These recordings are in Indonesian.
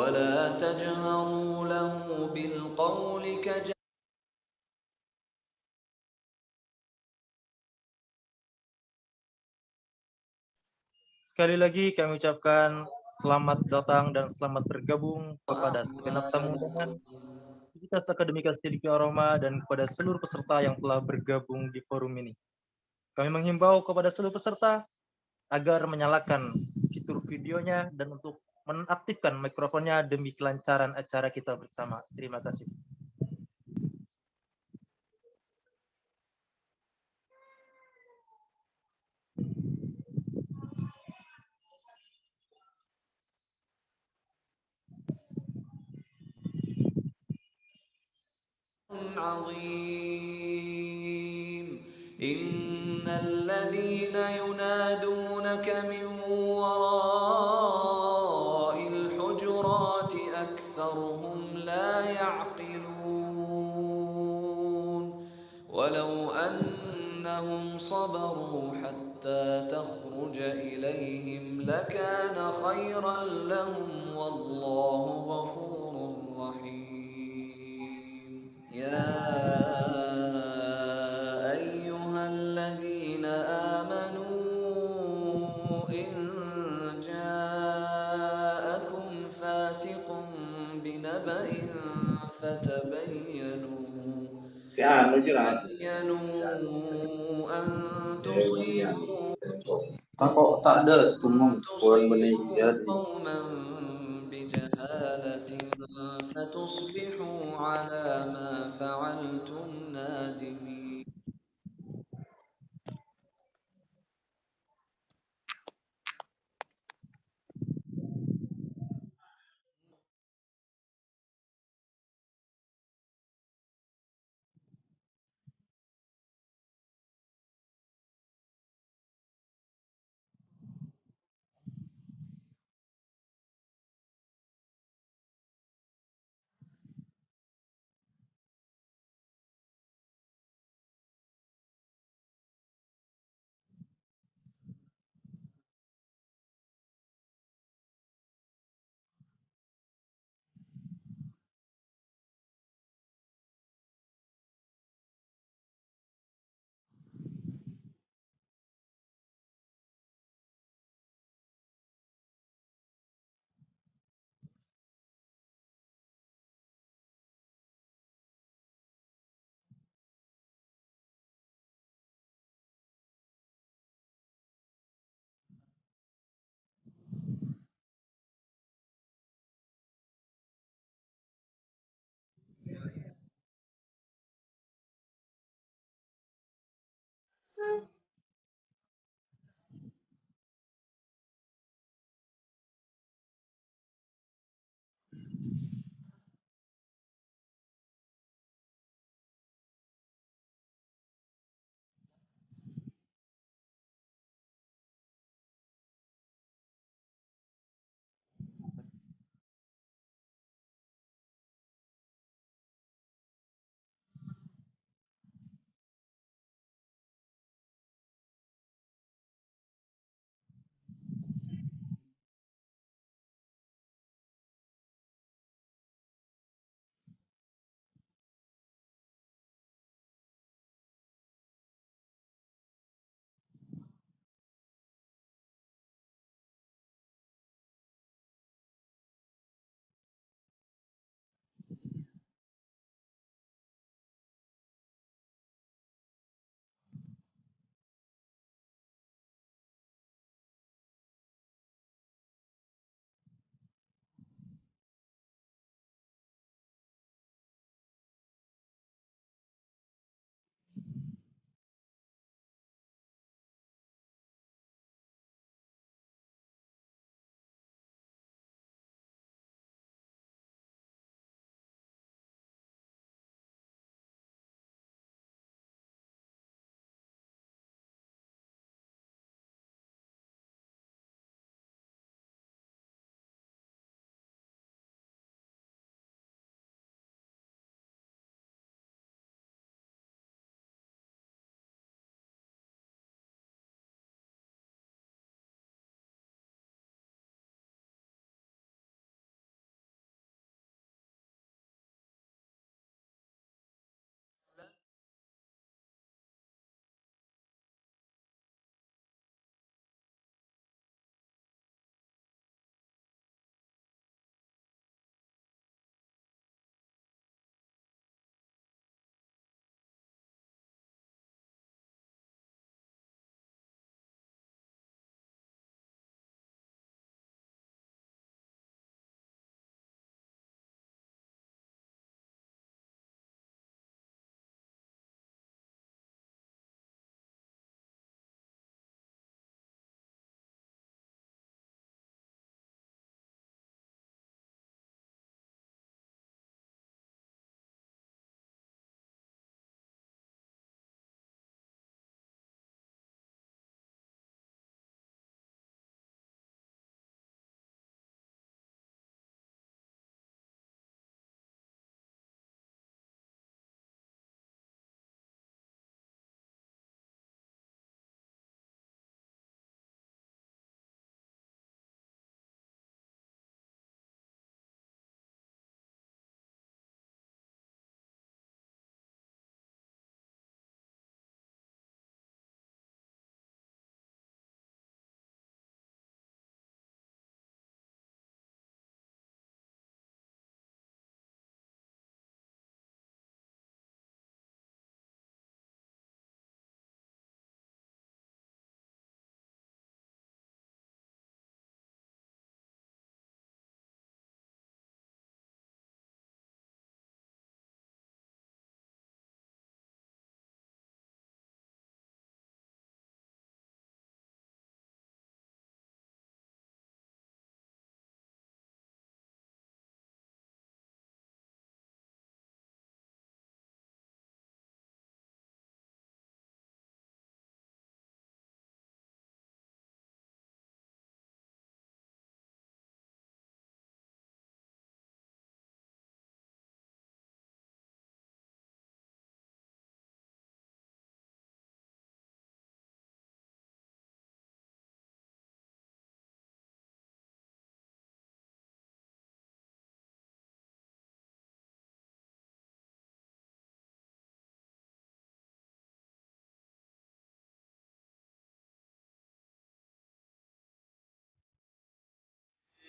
ولا تجهروا له بالقول Sekali lagi kami ucapkan selamat datang dan selamat bergabung kepada segenap tamu undangan Sivitas Akademika Sidiki Aroma dan kepada seluruh peserta yang telah bergabung di forum ini. Kami menghimbau kepada seluruh peserta agar menyalakan fitur videonya dan untuk menaktifkan mikrofonnya demi kelancaran acara kita bersama. Terima kasih. عظيم إن الذين ينادونك من وراء الحجرات أكثرهم لا يعقلون ولو أنهم صبروا حتى تخرج إليهم لكان خيرا لهم والله غفور رحيم يا أيها الذين آمنوا إن جاءكم فاسق بنبأ فتبينوا أن تصيبوا Kok tak ada tumong kuan benih dia di قوما بجهالة فتصبحوا على ما فعلتم نادمين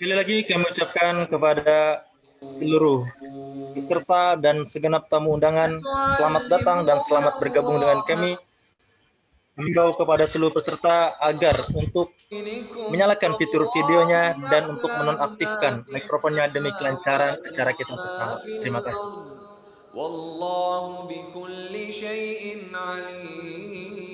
Sekali lagi kami ucapkan kepada seluruh peserta dan segenap tamu undangan, selamat datang dan selamat bergabung dengan kami. Mengimbau kepada seluruh peserta agar untuk menyalakan fitur videonya dan untuk menonaktifkan mikrofonnya demi kelancaran acara kita bersama. Terima kasih. Wallahu bikulli syai'in alim.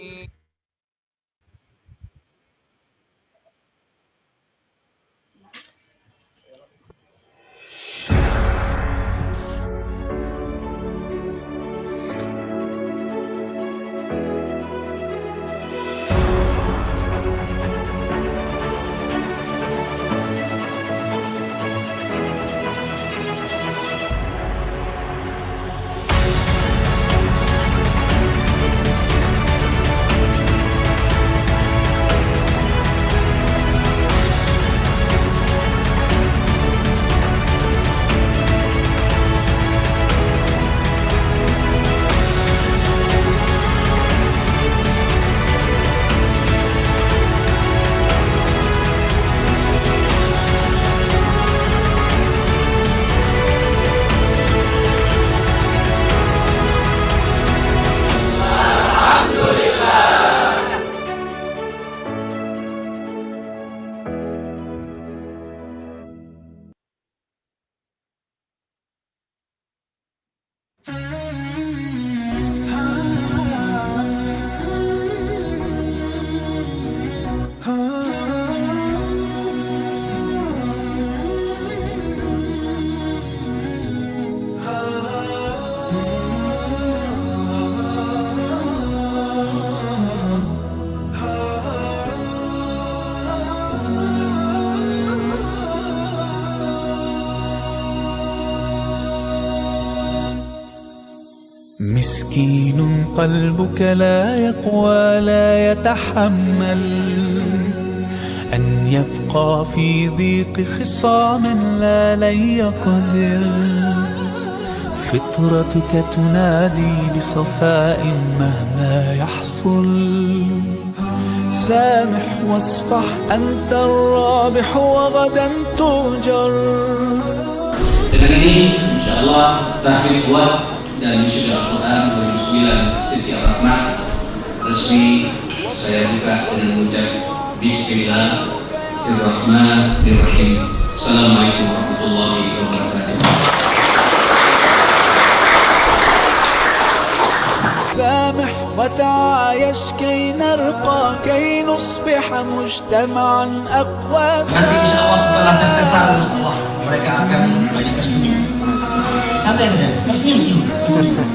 مسكين قلبك لا يقوى لا يتحمل أن يبقى في ضيق خصام لا لن يقدر فطرتك تنادي بصفاء مهما يحصل سامح واصفح أنت الرابح وغدا تؤجر. Sedang ini insyaallah tahfidz buat dan wisuda Al-Quran 2009 Siti Ar-Rahmah resmi saya buka dengan mengucap Bismillahirrahmanirrahim. Assalamualaikum warahmatullahi wabarakatuh. سامح وتعايش كي نرقى كي نصبح مجتمعا أقوى. Nanti insya Allah setelah tes-tesan insya Allah mereka akan banyak tersenyum. Santai saja, tersenyum.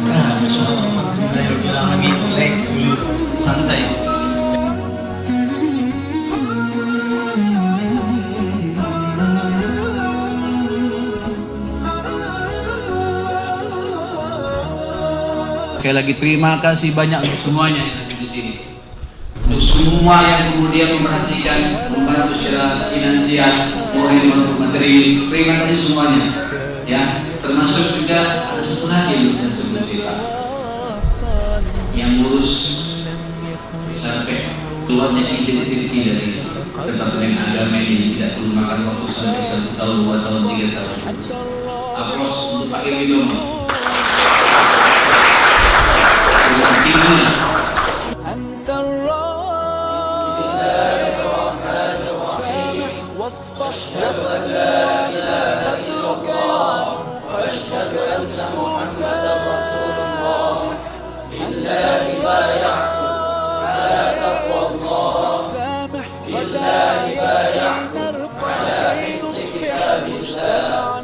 Nah, Masya Allah, Alhamdulillahirrahmanirrahim. Relax dulu, santai. Sekali lagi terima kasih banyak untuk semuanya yang ada di sini. Untuk semua yang kemudian memperhatikan, membantu secara finansial, maupun materi, terima kasih semuanya. Ya, termasuk juga ada satu lagi yang saya sebut Pak, yang ngurus sampai keluarnya istri dari departemen agama ini tidak perlu makan waktu sampai 1 tahun, 2 tahun, 3 tahun. Aplaus untuk Pak Irwidono. أنت الرابح سامح واصفح قدرك قلبك يصفو سامح سامح وتعايش كي نرقى كي نصبح مجتمعا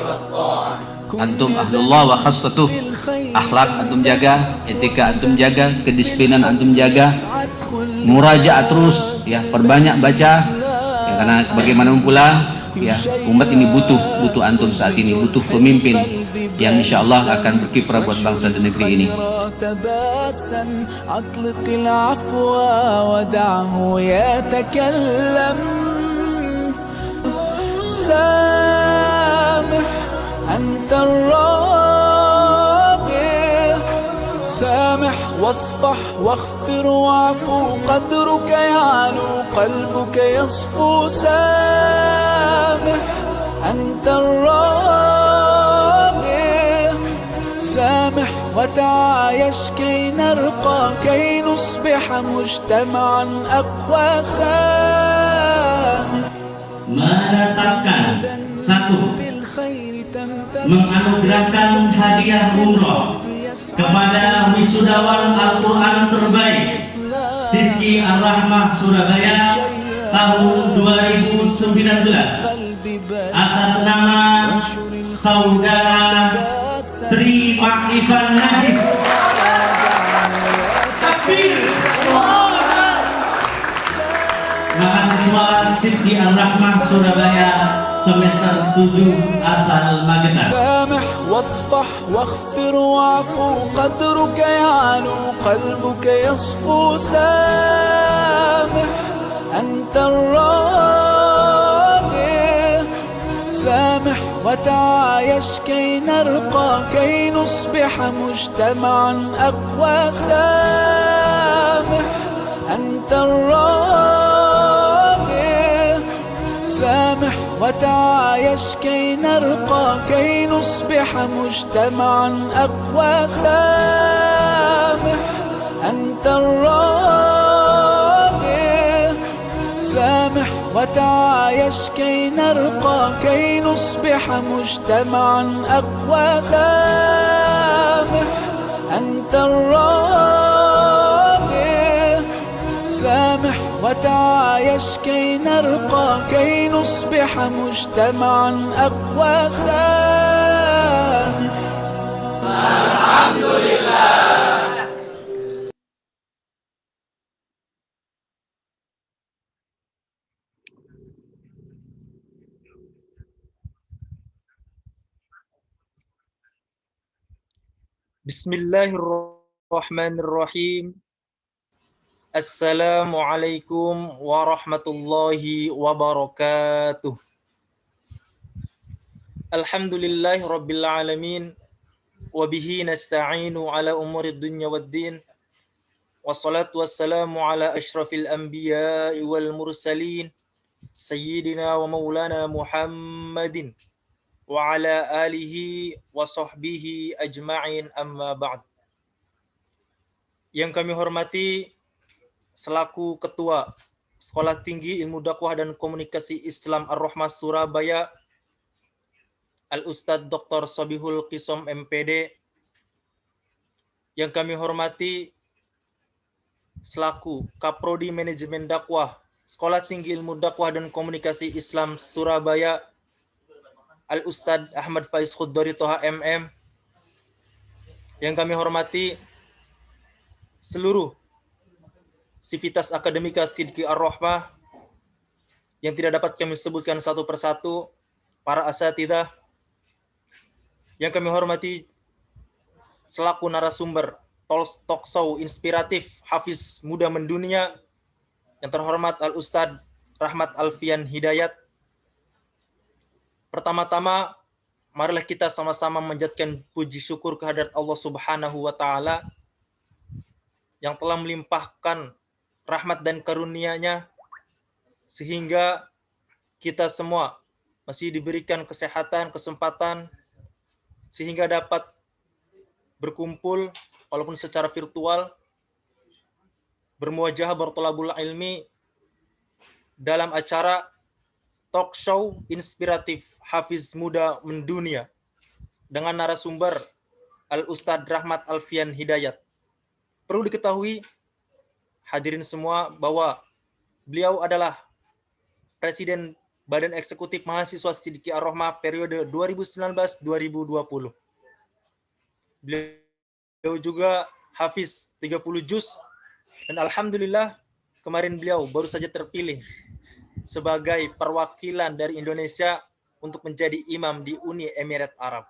أقوى. Antum Abdullah wa khassatuh, akhlak antum jaga, etika antum jaga, kedisiplinan antum jaga, murajaah terus ya, perbanyak baca ya, karena bagaimanapun pula ya umat ini butuh antum saat ini, butuh pemimpin yang insyaallah akan berkiprah buat bangsa dan negeri ini. أنت الرابح سامح واصفح واغفر واعفو قدرك يعلو قلبك يصفو سامح أنت الرابع سامح وتعايش كي نرقى كي نصبح مجتمعا أقوى سامح menetapkan satu, بالخير تمتد menganugerahkan hadiah umroh kepada wisudawan Al-Quran terbaik Sidki Ar-Rahmah Surabaya tahun 2019 atas nama Saudara Tri Makrifan Najib. Mahasiswa Sidki Ar-Rahmah Surabaya semester 7 asal Magetan. سامح واصفح واغفر واعفو قدرك يعلو قلبك يصفو سامح أنت الرابع سامح وتعايش كي نرقى كي نصبح مجتمعا أقوى سامح أنت الرابع سامح وتعايش كي نرقى كي نصبح مجتمعا أقوى سامح أنت الرابع سامح وتعايش كي نرقى كي نصبح مجتمعا أقوى سامح أنت الرابع سامح وتعايش كي نرقى كي نصبح مجتمعا أقوى سامح Bismillahirrahmanirrahim. Assalamualaikum warahmatullahi wabarakatuh. Alhamdulillahi rabbil alamin. Wabihi nasta'inu ala umuri dunya waddin. Wassalatu wassalamu ala ashrafil anbiya'i wal mursalin. Sayyidina wa maulana Muhammadin. Wa ala alihi wa sahbihi ajma'in amma ba'd. Yang kami hormati selaku Ketua Sekolah Tinggi Ilmu Dakwah dan Komunikasi Islam Ar-Rahmah Surabaya, Al-Ustadz Dr. Sobihul Qisom MPD. Yang kami hormati selaku Kaprodi Manajemen Dakwah Sekolah Tinggi Ilmu Dakwah dan Komunikasi Islam Surabaya, Al-Ustadz Ahmad Faiz Khuddori Toha MM. Yang kami hormati seluruh sivitas akademika Sidki Ar-Rahmah yang tidak dapat kami sebutkan satu persatu, para asatidzah. Yang kami hormati selaku narasumber talk show inspiratif Hafiz Muda Mendunia, yang terhormat Al-Ustadz Rahmat Alfian Hidayat. Pertama-tama, marilah kita sama-sama menjadikan puji syukur kehadirat Allah Subhanahu wa Ta'ala yang telah melimpahkan rahmat dan karunia-Nya sehingga kita semua masih diberikan kesehatan, kesempatan sehingga dapat berkumpul walaupun secara virtual, bermuajah bertolabul ilmi dalam acara talk show inspiratif Hafiz Muda Mendunia dengan narasumber Al-Ustadz Rahmat Alfian Hidayat. Perlu diketahui hadirin semua bahwa beliau adalah Presiden Badan Eksekutif Mahasiswa Sidki Ar-Rahmah periode 2019-2020. Beliau juga Hafiz 30 juz dan alhamdulillah kemarin beliau baru saja terpilih sebagai perwakilan dari Indonesia untuk menjadi imam di Uni Emirat Arab.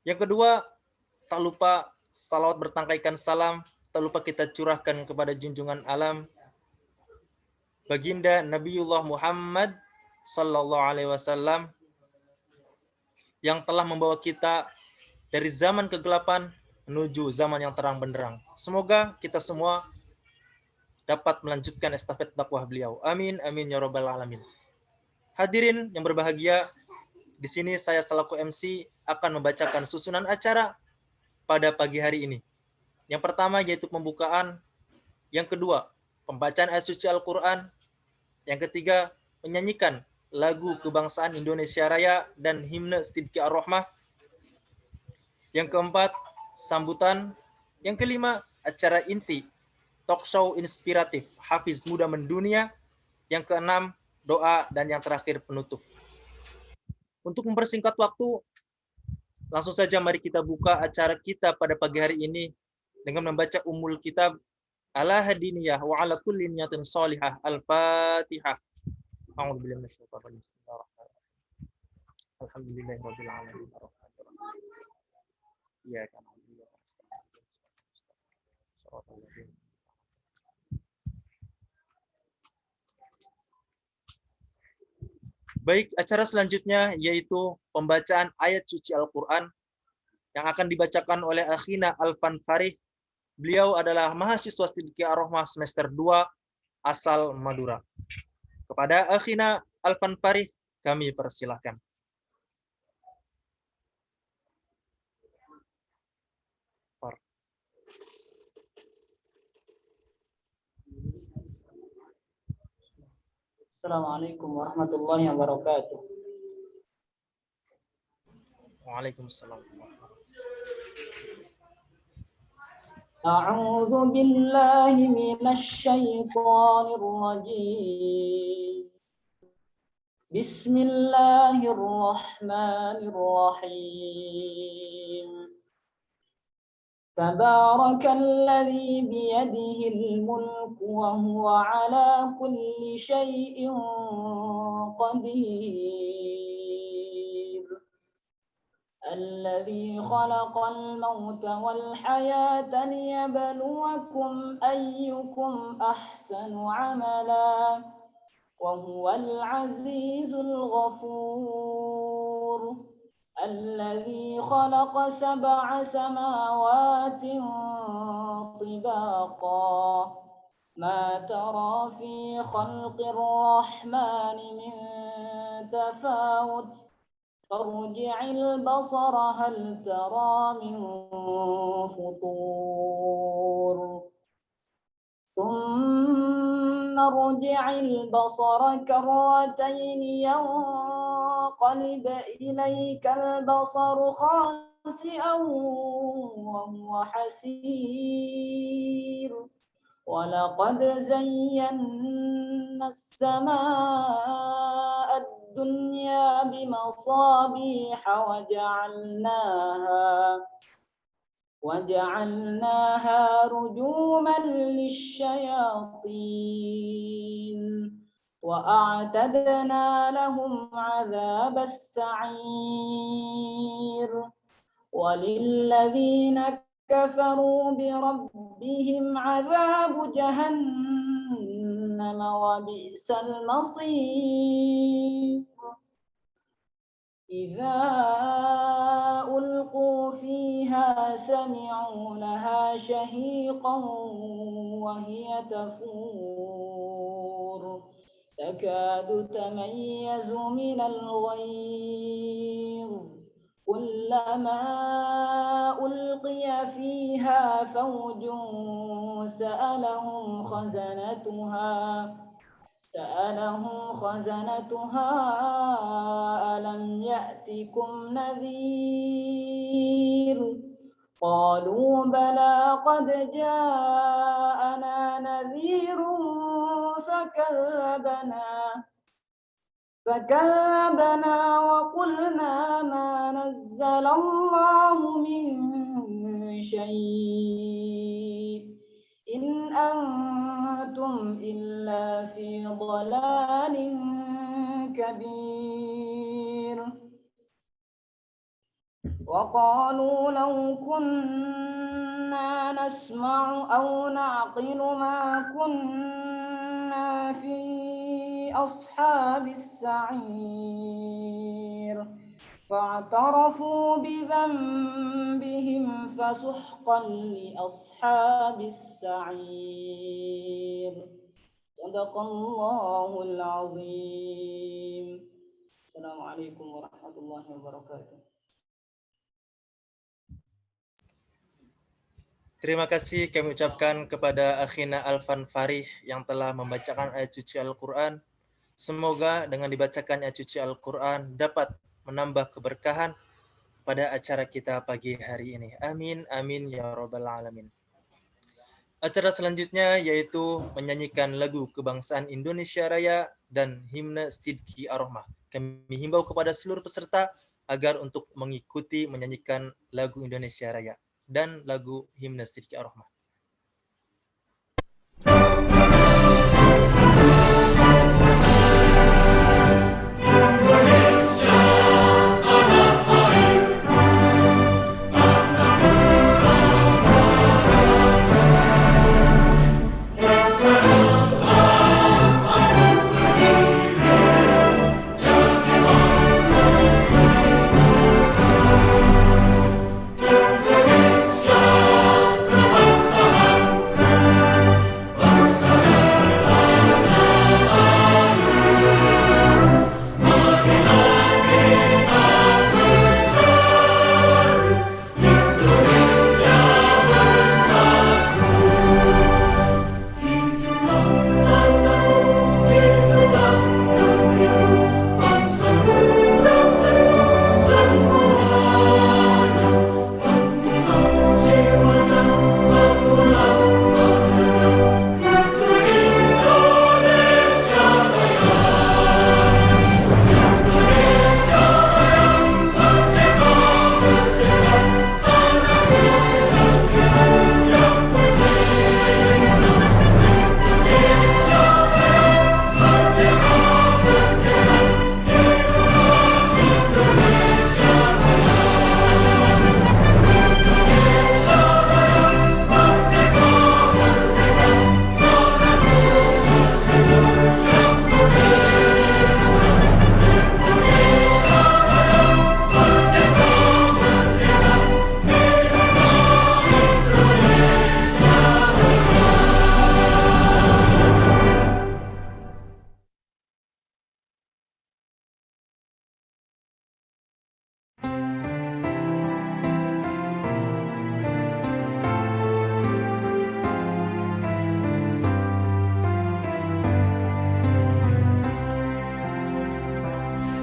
Yang kedua, tak lupa salawat bertangkaikan salam, tak lupa kita curahkan kepada junjungan alam Baginda Nabiullah Muhammad sallallahu alaihi wasallam yang telah membawa kita dari zaman kegelapan menuju zaman yang terang benderang. Semoga kita semua dapat melanjutkan estafet dakwah beliau. Amin, amin ya rabbal alamin. Hadirin yang berbahagia, di sini saya selaku MC akan membacakan susunan acara pada pagi hari ini. Yang pertama yaitu pembukaan, yang kedua pembacaan ayat suci Al-Quran, yang ketiga menyanyikan lagu kebangsaan Indonesia Raya dan himne Sidqi Ar-Rahmah, yang keempat sambutan, yang kelima acara inti talk show inspiratif Hafiz Muda Mendunia, yang keenam doa, dan yang terakhir penutup. Untuk mempersingkat waktu, langsung saja mari kita buka acara kita pada pagi hari ini dengan membaca Ummul Kitab ala hadiniyah wa ala kulli niyatin salihah. Al-Fatihah. A'udzu billahi minasyaitonir rajim. Bismillahirrahmanirrahim. Alhamdulillahirabbil alamin. Iyyaka na'budu wa iyyaka nasta'in. Baik, acara selanjutnya yaitu pembacaan ayat suci Al-Quran yang akan dibacakan oleh Akhina Alfan Farih. Beliau adalah mahasiswa Sidqi Ar-Rahmah semester 2 asal Madura. Kepada Akhina Alfan Farih kami persilahkan. Assalamualaikum warahmatullahi wabarakatuh. Waalaikumsalam. A'udzu billahi minasy syaithanir rajim. Bismillahirrahmanirrahim. Tabarakalladzi biyadihil mulku wa huwa ala kulli syai'in qadir. Alladzi khalaqal mauta wal hayata liyabluwakum ayyukum ahsanu amala wa huwal azizul ghafur. الذي خلق 7 سماوات طباقا ما ترى في خلق الرحمن من تفاوت فارجع البصر هل ترى من فطور ثم ارجع البصر كرتين ينقلب إليك البصر خاسئا وهو حسير ولقد زينا السماء الدنيا بمصابيح وجعلناها رجوما للشياطين وأعتدنا لهم عذاب السعير وللذين كفروا بربهم عذاب جهنم وبئس المصير إذا ألقوا فيها سمعوا لها شهيقا وهي تفور تكاد تميز من الغيظ كلما ألقي فيها فوج سألهم خزنتها ألم يأتكم نذير قالوا بلى قد جاءنا نذير فكذبنا وقلنا ما نزل الله من شيء إن أنتم إلا في ضلال كبير وقالوا لو كنا نسمع أو نعقل ما كنا في أصحاب السعير فاعترفوا بذنبهم فسحقا لأصحاب السعير صدق الله العظيم. السلام عليكم ورحمة الله وبركاته. Terima kasih kami ucapkan kepada Akhina Alfan Farih yang telah membacakan ayat suci Al-Quran. Semoga dengan dibacakan ayat suci Al-Quran dapat menambah keberkahan pada acara kita pagi hari ini. Amin, amin, ya Rabbal Alamin. Acara selanjutnya yaitu menyanyikan lagu kebangsaan Indonesia Raya dan himne Sidki Ar-Rahmah. Kami himbau kepada seluruh peserta agar untuk mengikuti menyanyikan lagu Indonesia Raya dan lagu himne Sidki Ar-Rahmah.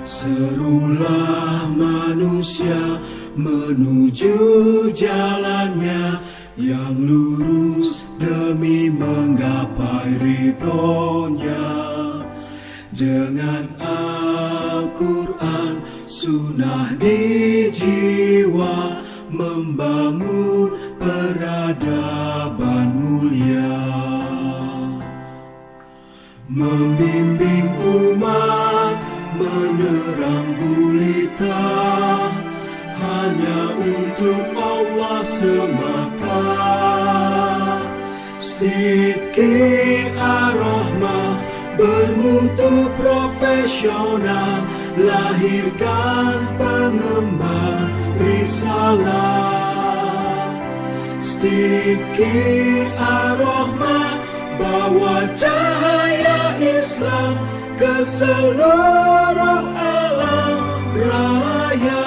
Serulah manusia menuju jalannya yang lurus demi menggapai ridhonya. Dengan Al-Quran sunnah di jiwa membangun peradaban mulia, membimbing umat menerang gulita hanya untuk Allah semata. Sidki Ar-Rahmah bermutu profesional, lahirkan pengembang risalah. Sidki Ar-Rahmah bawa cahaya Islam ke seluruh alam raya.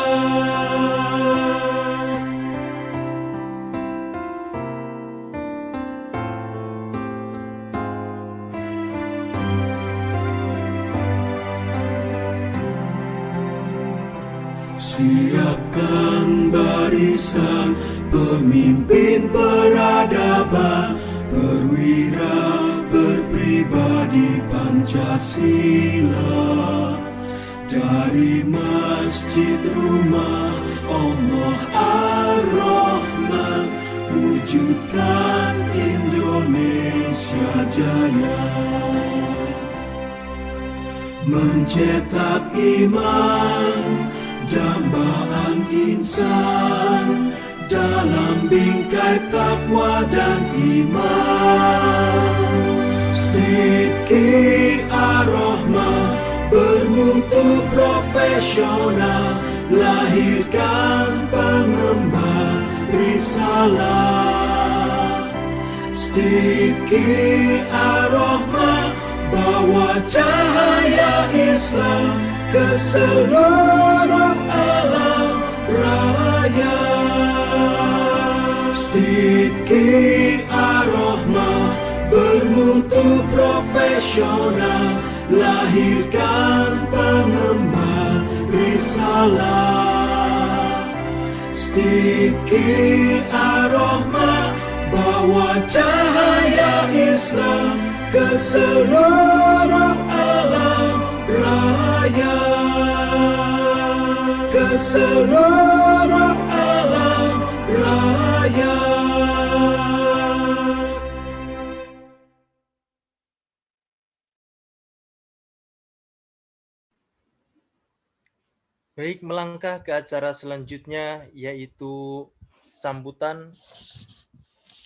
Siapkan barisan pemimpin peradaban, perwira berpribadi Pancasila. Dari masjid rumah Allah Ar-Rahman, wujudkan Indonesia Jaya. Mencetak iman, dambaan insan dalam bingkai takwa dan iman. Sidki Ar-Rahmah bermutu profesional, lahirkan pengemban risalah. Sidqi Ar-Rahmah, bawa cahaya Islam ke seluruh alam raya. Sidqi Ar-Rahmah, bermutu profesional, lahirkan pengemban risalah. Sidqi Ar-Rahmah, bawa cahaya Islam ke seluruh alam raya. Ke seluruh alam raya. Baik, melangkah ke acara selanjutnya, yaitu sambutan.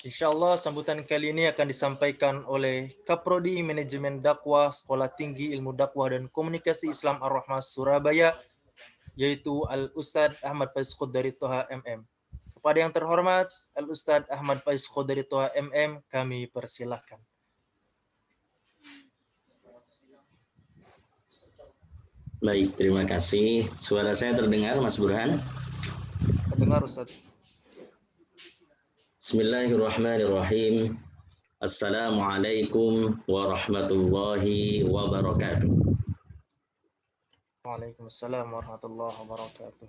Insya Allah sambutan kali ini akan disampaikan oleh Kaprodi Manajemen Dakwah Sekolah Tinggi Ilmu Dakwah dan Komunikasi Islam Ar-Rahmah Surabaya, yaitu Al-Ustadz Ahmad Faiz Qodari Toha MM. Kepada yang terhormat Al-Ustadz Ahmad Faiz Qodari Toha MM, kami persilahkan. Baik, terima kasih. Suara saya terdengar, Mas Burhan? Terdengar, Ustadz. Bismillahirrahmanirrahim. Assalamualaikum warahmatullahi wabarakatuh. Waalaikumsalam warahmatullahi wabarakatuh.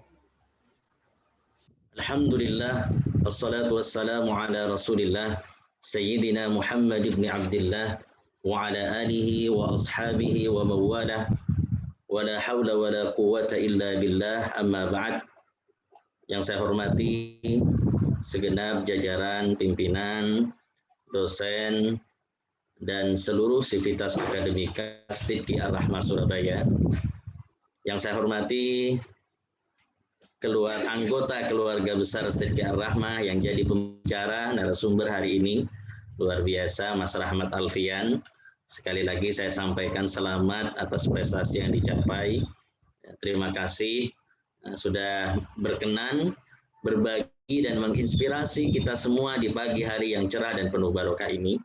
Alhamdulillah, wassalatu wassalamu ala rasulillah, Sayyidina Muhammad ibn Abdillah, wa ala alihi wa ashabihi wa mawalah, wa la hawla wa la quwwata illa billah, amma ba'd. Yang saya hormati segenap jajaran pimpinan, dosen, dan seluruh sivitas akademika Sidqi Ar-Rahmah Surabaya. Yang saya hormati anggota keluarga besar Sidqi Ar-Rahmah yang jadi pembicara narasumber hari ini, luar biasa, Mas Rahmat Alfian. Sekali lagi saya sampaikan selamat atas prestasi yang dicapai. Terima kasih sudah berkenan berbagi dan menginspirasi kita semua di pagi hari yang cerah dan penuh barokah ini.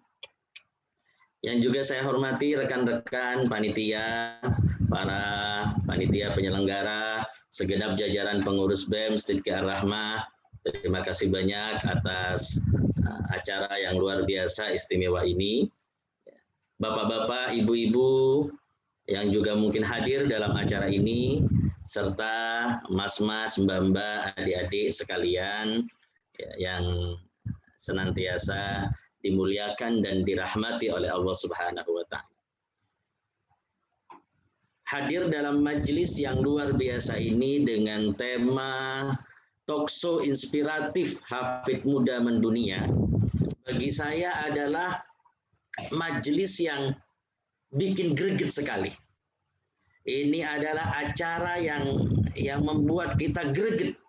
Yang juga saya hormati rekan-rekan panitia, para panitia penyelenggara, segenap jajaran pengurus BEM Sidqi Ar-Rahmah. Terima kasih banyak atas acara yang luar biasa istimewa ini. Bapak-bapak, ibu-ibu yang juga mungkin hadir dalam acara ini, serta mas-mas, mbak-mbak, adik-adik sekalian yang senantiasa dimuliakan dan dirahmati oleh Allah Subhanahu wa Ta'ala. Hadir dalam majelis yang luar biasa ini dengan tema Talkshow Inspiratif Hafid Muda Mendunia, bagi saya adalah majelis yang bikin greget sekali. Ini adalah acara yang membuat kita greget.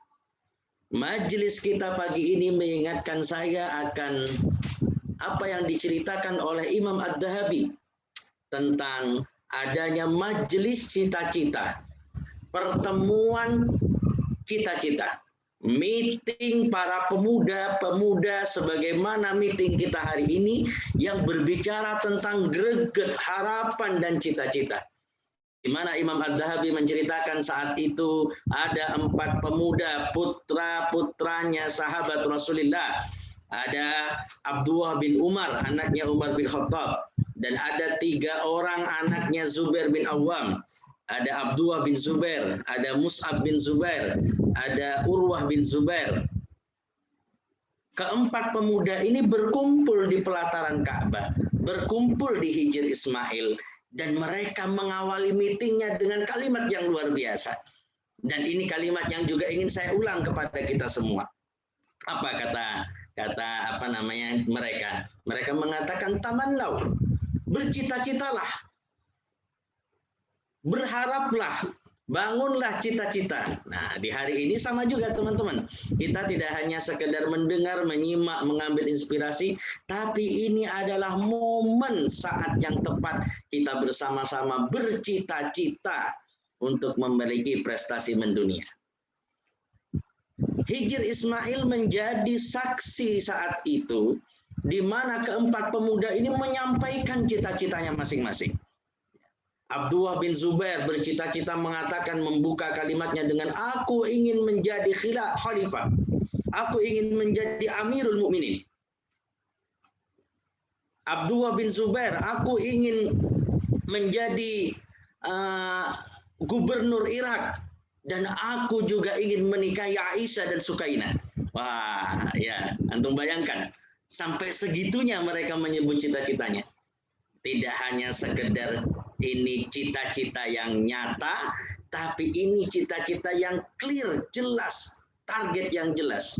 Majelis kita pagi ini mengingatkan saya akan apa yang diceritakan oleh Imam Ad-Dhahabi tentang adanya majelis cita-cita, pertemuan cita-cita, meeting para pemuda-pemuda sebagaimana meeting kita hari ini yang berbicara tentang greget, harapan, dan cita-cita. Di mana Imam Ad-Dhahabi menceritakan saat itu ada 4 pemuda, putra-putranya sahabat Rasulullah. Ada Abdullah bin Umar, anaknya Umar bin Khattab. Dan ada 3 orang anaknya Zubair bin Awam. Ada Abdullah bin Zubair, ada Mus'ab bin Zubair, ada Urwah bin Zubair. Keempat pemuda ini berkumpul di pelataran Ka'bah, berkumpul di Hijr Ismail. Dan mereka mengawali meetingnya dengan kalimat yang luar biasa. Dan ini kalimat yang juga ingin saya ulang kepada kita semua. Apa kata mereka? Mereka mengatakan tamannaw, bercita-citalah, berharaplah, bangunlah cita-cita. Nah, di hari ini sama juga teman-teman. Kita tidak hanya sekedar mendengar, menyimak, mengambil inspirasi, tapi ini adalah momen saat yang tepat kita bersama-sama bercita-cita untuk memiliki prestasi mendunia. Hijr Ismail menjadi saksi saat itu, di mana keempat pemuda ini menyampaikan cita-citanya masing-masing. Abdullah bin Zubair bercita-cita mengatakan, membuka kalimatnya dengan, aku ingin menjadi khalifah, aku ingin menjadi Amirul Mukminin. Abdullah bin Zubair, aku ingin menjadi gubernur Irak, dan aku juga ingin menikahi Aisyah dan Sukainah. Wah, ya, antum bayangkan, sampai segitunya mereka menyebut cita-citanya. Tidak hanya sekedar ini cita-cita yang nyata, tapi ini cita-cita yang clear, jelas, target yang jelas.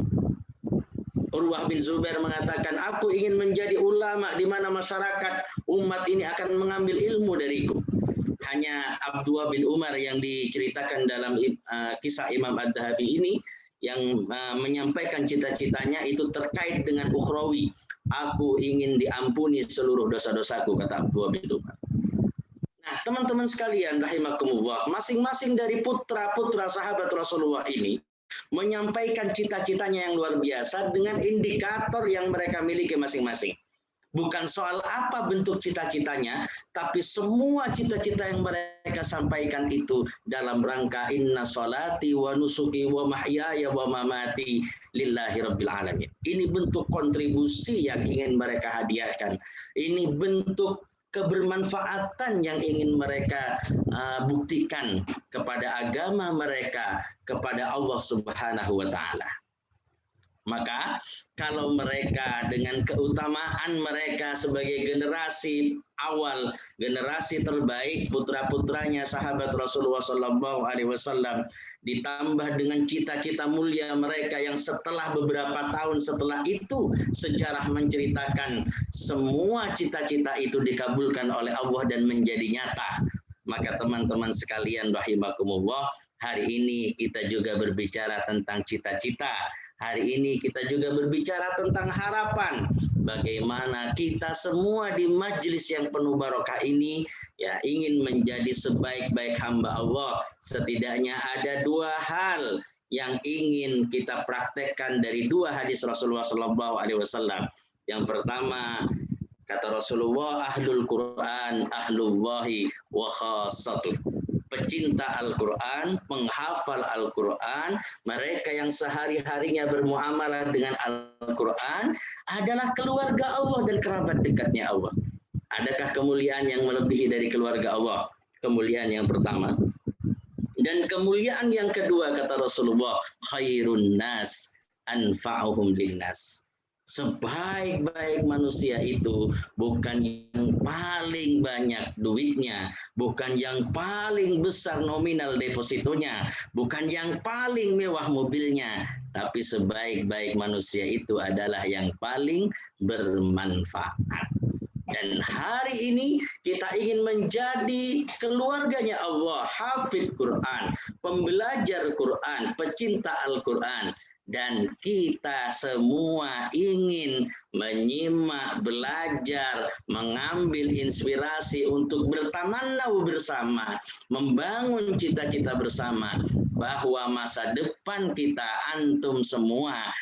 Urwah bin Zubair mengatakan, aku ingin menjadi ulama di mana masyarakat umat ini akan mengambil ilmu dariku. Hanya Abdullah bin Umar yang diceritakan dalam kisah Imam Ad-Dhahabi ini yang menyampaikan cita-citanya itu terkait dengan ukhrawi. Aku ingin diampuni seluruh dosa-dosaku, kata Abdullah bin Umar. Nah, teman-teman sekalian rahimakumullah, masing-masing dari putra-putra sahabat Rasulullah ini menyampaikan cita-citanya yang luar biasa dengan indikator yang mereka miliki masing-masing. Bukan soal apa bentuk cita-citanya, tapi semua cita-cita yang mereka sampaikan itu dalam rangka inna sholati wa nusuki wa mahyaya wa mamati lillahi rabbil alamin. Ini bentuk kontribusi yang ingin mereka hadiahkan. Ini bentuk kebermanfaatan yang ingin mereka buktikan kepada agama mereka, kepada Allah Subhanahu wa Ta'ala. Maka kalau mereka dengan keutamaan mereka sebagai generasi awal, generasi terbaik, putra-putranya sahabat Rasulullah SAW, ditambah dengan cita-cita mulia mereka yang setelah beberapa tahun setelah itu sejarah menceritakan semua cita-cita itu dikabulkan oleh Allah dan menjadi nyata. Maka teman-teman sekalian rahimakumullah, hari ini kita juga berbicara tentang cita-cita. Hari ini kita juga berbicara tentang harapan. Bagaimana kita semua di majelis yang penuh barokah ini ya ingin menjadi sebaik-baik hamba Allah. Setidaknya ada dua hal yang ingin kita praktekkan dari dua hadis Rasulullah SAW. Yang pertama, kata Rasulullah, ahlul Quran ahlullahi wa khassatuh. Pecinta Al-Quran, penghafal Al-Quran, mereka yang sehari-harinya bermuamalah dengan Al-Quran adalah keluarga Allah dan kerabat dekatnya Allah. Adakah kemuliaan yang melebihi dari keluarga Allah? Kemuliaan yang pertama. Dan kemuliaan yang kedua, kata Rasulullah, khairun nas anfa'uhum linnas. Sebaik-baik manusia itu bukan yang paling banyak duitnya, bukan yang paling besar nominal depositonya, bukan yang paling mewah mobilnya, tapi sebaik-baik manusia itu adalah yang paling bermanfaat. Dan hari ini kita ingin menjadi keluarganya Allah, hafidh Quran, pembelajar Quran, pecinta Al-Quran. Dan kita semua ingin menyimak, belajar, mengambil inspirasi untuk bertamannau bersama, membangun cita-cita bersama, bahwa masa depan kita, antum semua,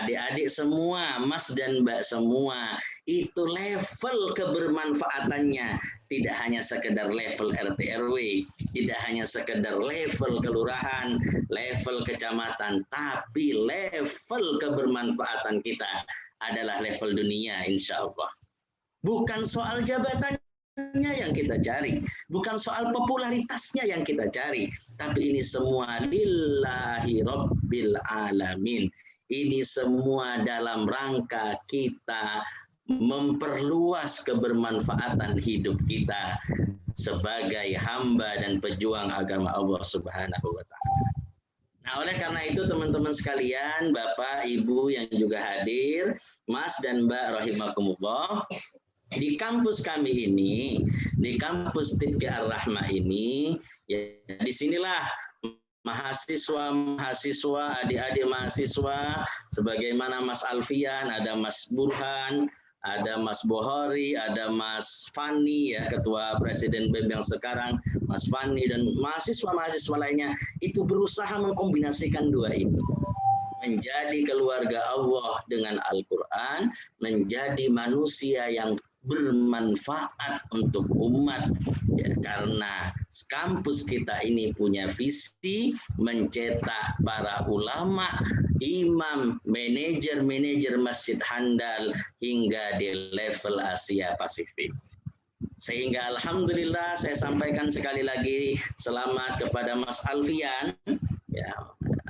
adik-adik semua, mas dan mbak semua, itu level kebermanfaatannya tidak hanya sekedar level RT RW, tidak hanya sekedar level kelurahan, level kecamatan, tapi level kebermanfaatan kita adalah level dunia, insya Allah. Bukan soal jabatannya yang kita cari, bukan soal popularitasnya yang kita cari, tapi ini semua lillahi rabbil alamin. Ini semua dalam rangka kita memperluas kebermanfaatan hidup kita sebagai hamba dan pejuang agama Allah Subhanahu wa Ta'ala. Nah, oleh karena itu teman-teman sekalian, Bapak, Ibu yang juga hadir, Mas dan Mbak rahimakumullah, di kampus kami ini, di kampus Tifki Ar-Rahmah ini, ya disinilah mahasiswa, adik-adik mahasiswa, sebagaimana Mas Alfian, ada Mas Burhan, ada Mas Bohori, ada Mas Fani, ya Ketua Presiden BEM yang sekarang, Mas Fani, dan mahasiswa-mahasiswa lainnya, itu berusaha mengkombinasikan dua ini. menjadi keluarga Allah dengan Al-Quran, menjadi manusia yang bermanfaat untuk umat, ya, karena kampus kita ini punya visi mencetak para ulama, imam, manajer masjid handal hingga di level Asia Pasifik. Sehingga alhamdulillah saya sampaikan sekali lagi selamat kepada Mas Alfian. Ya,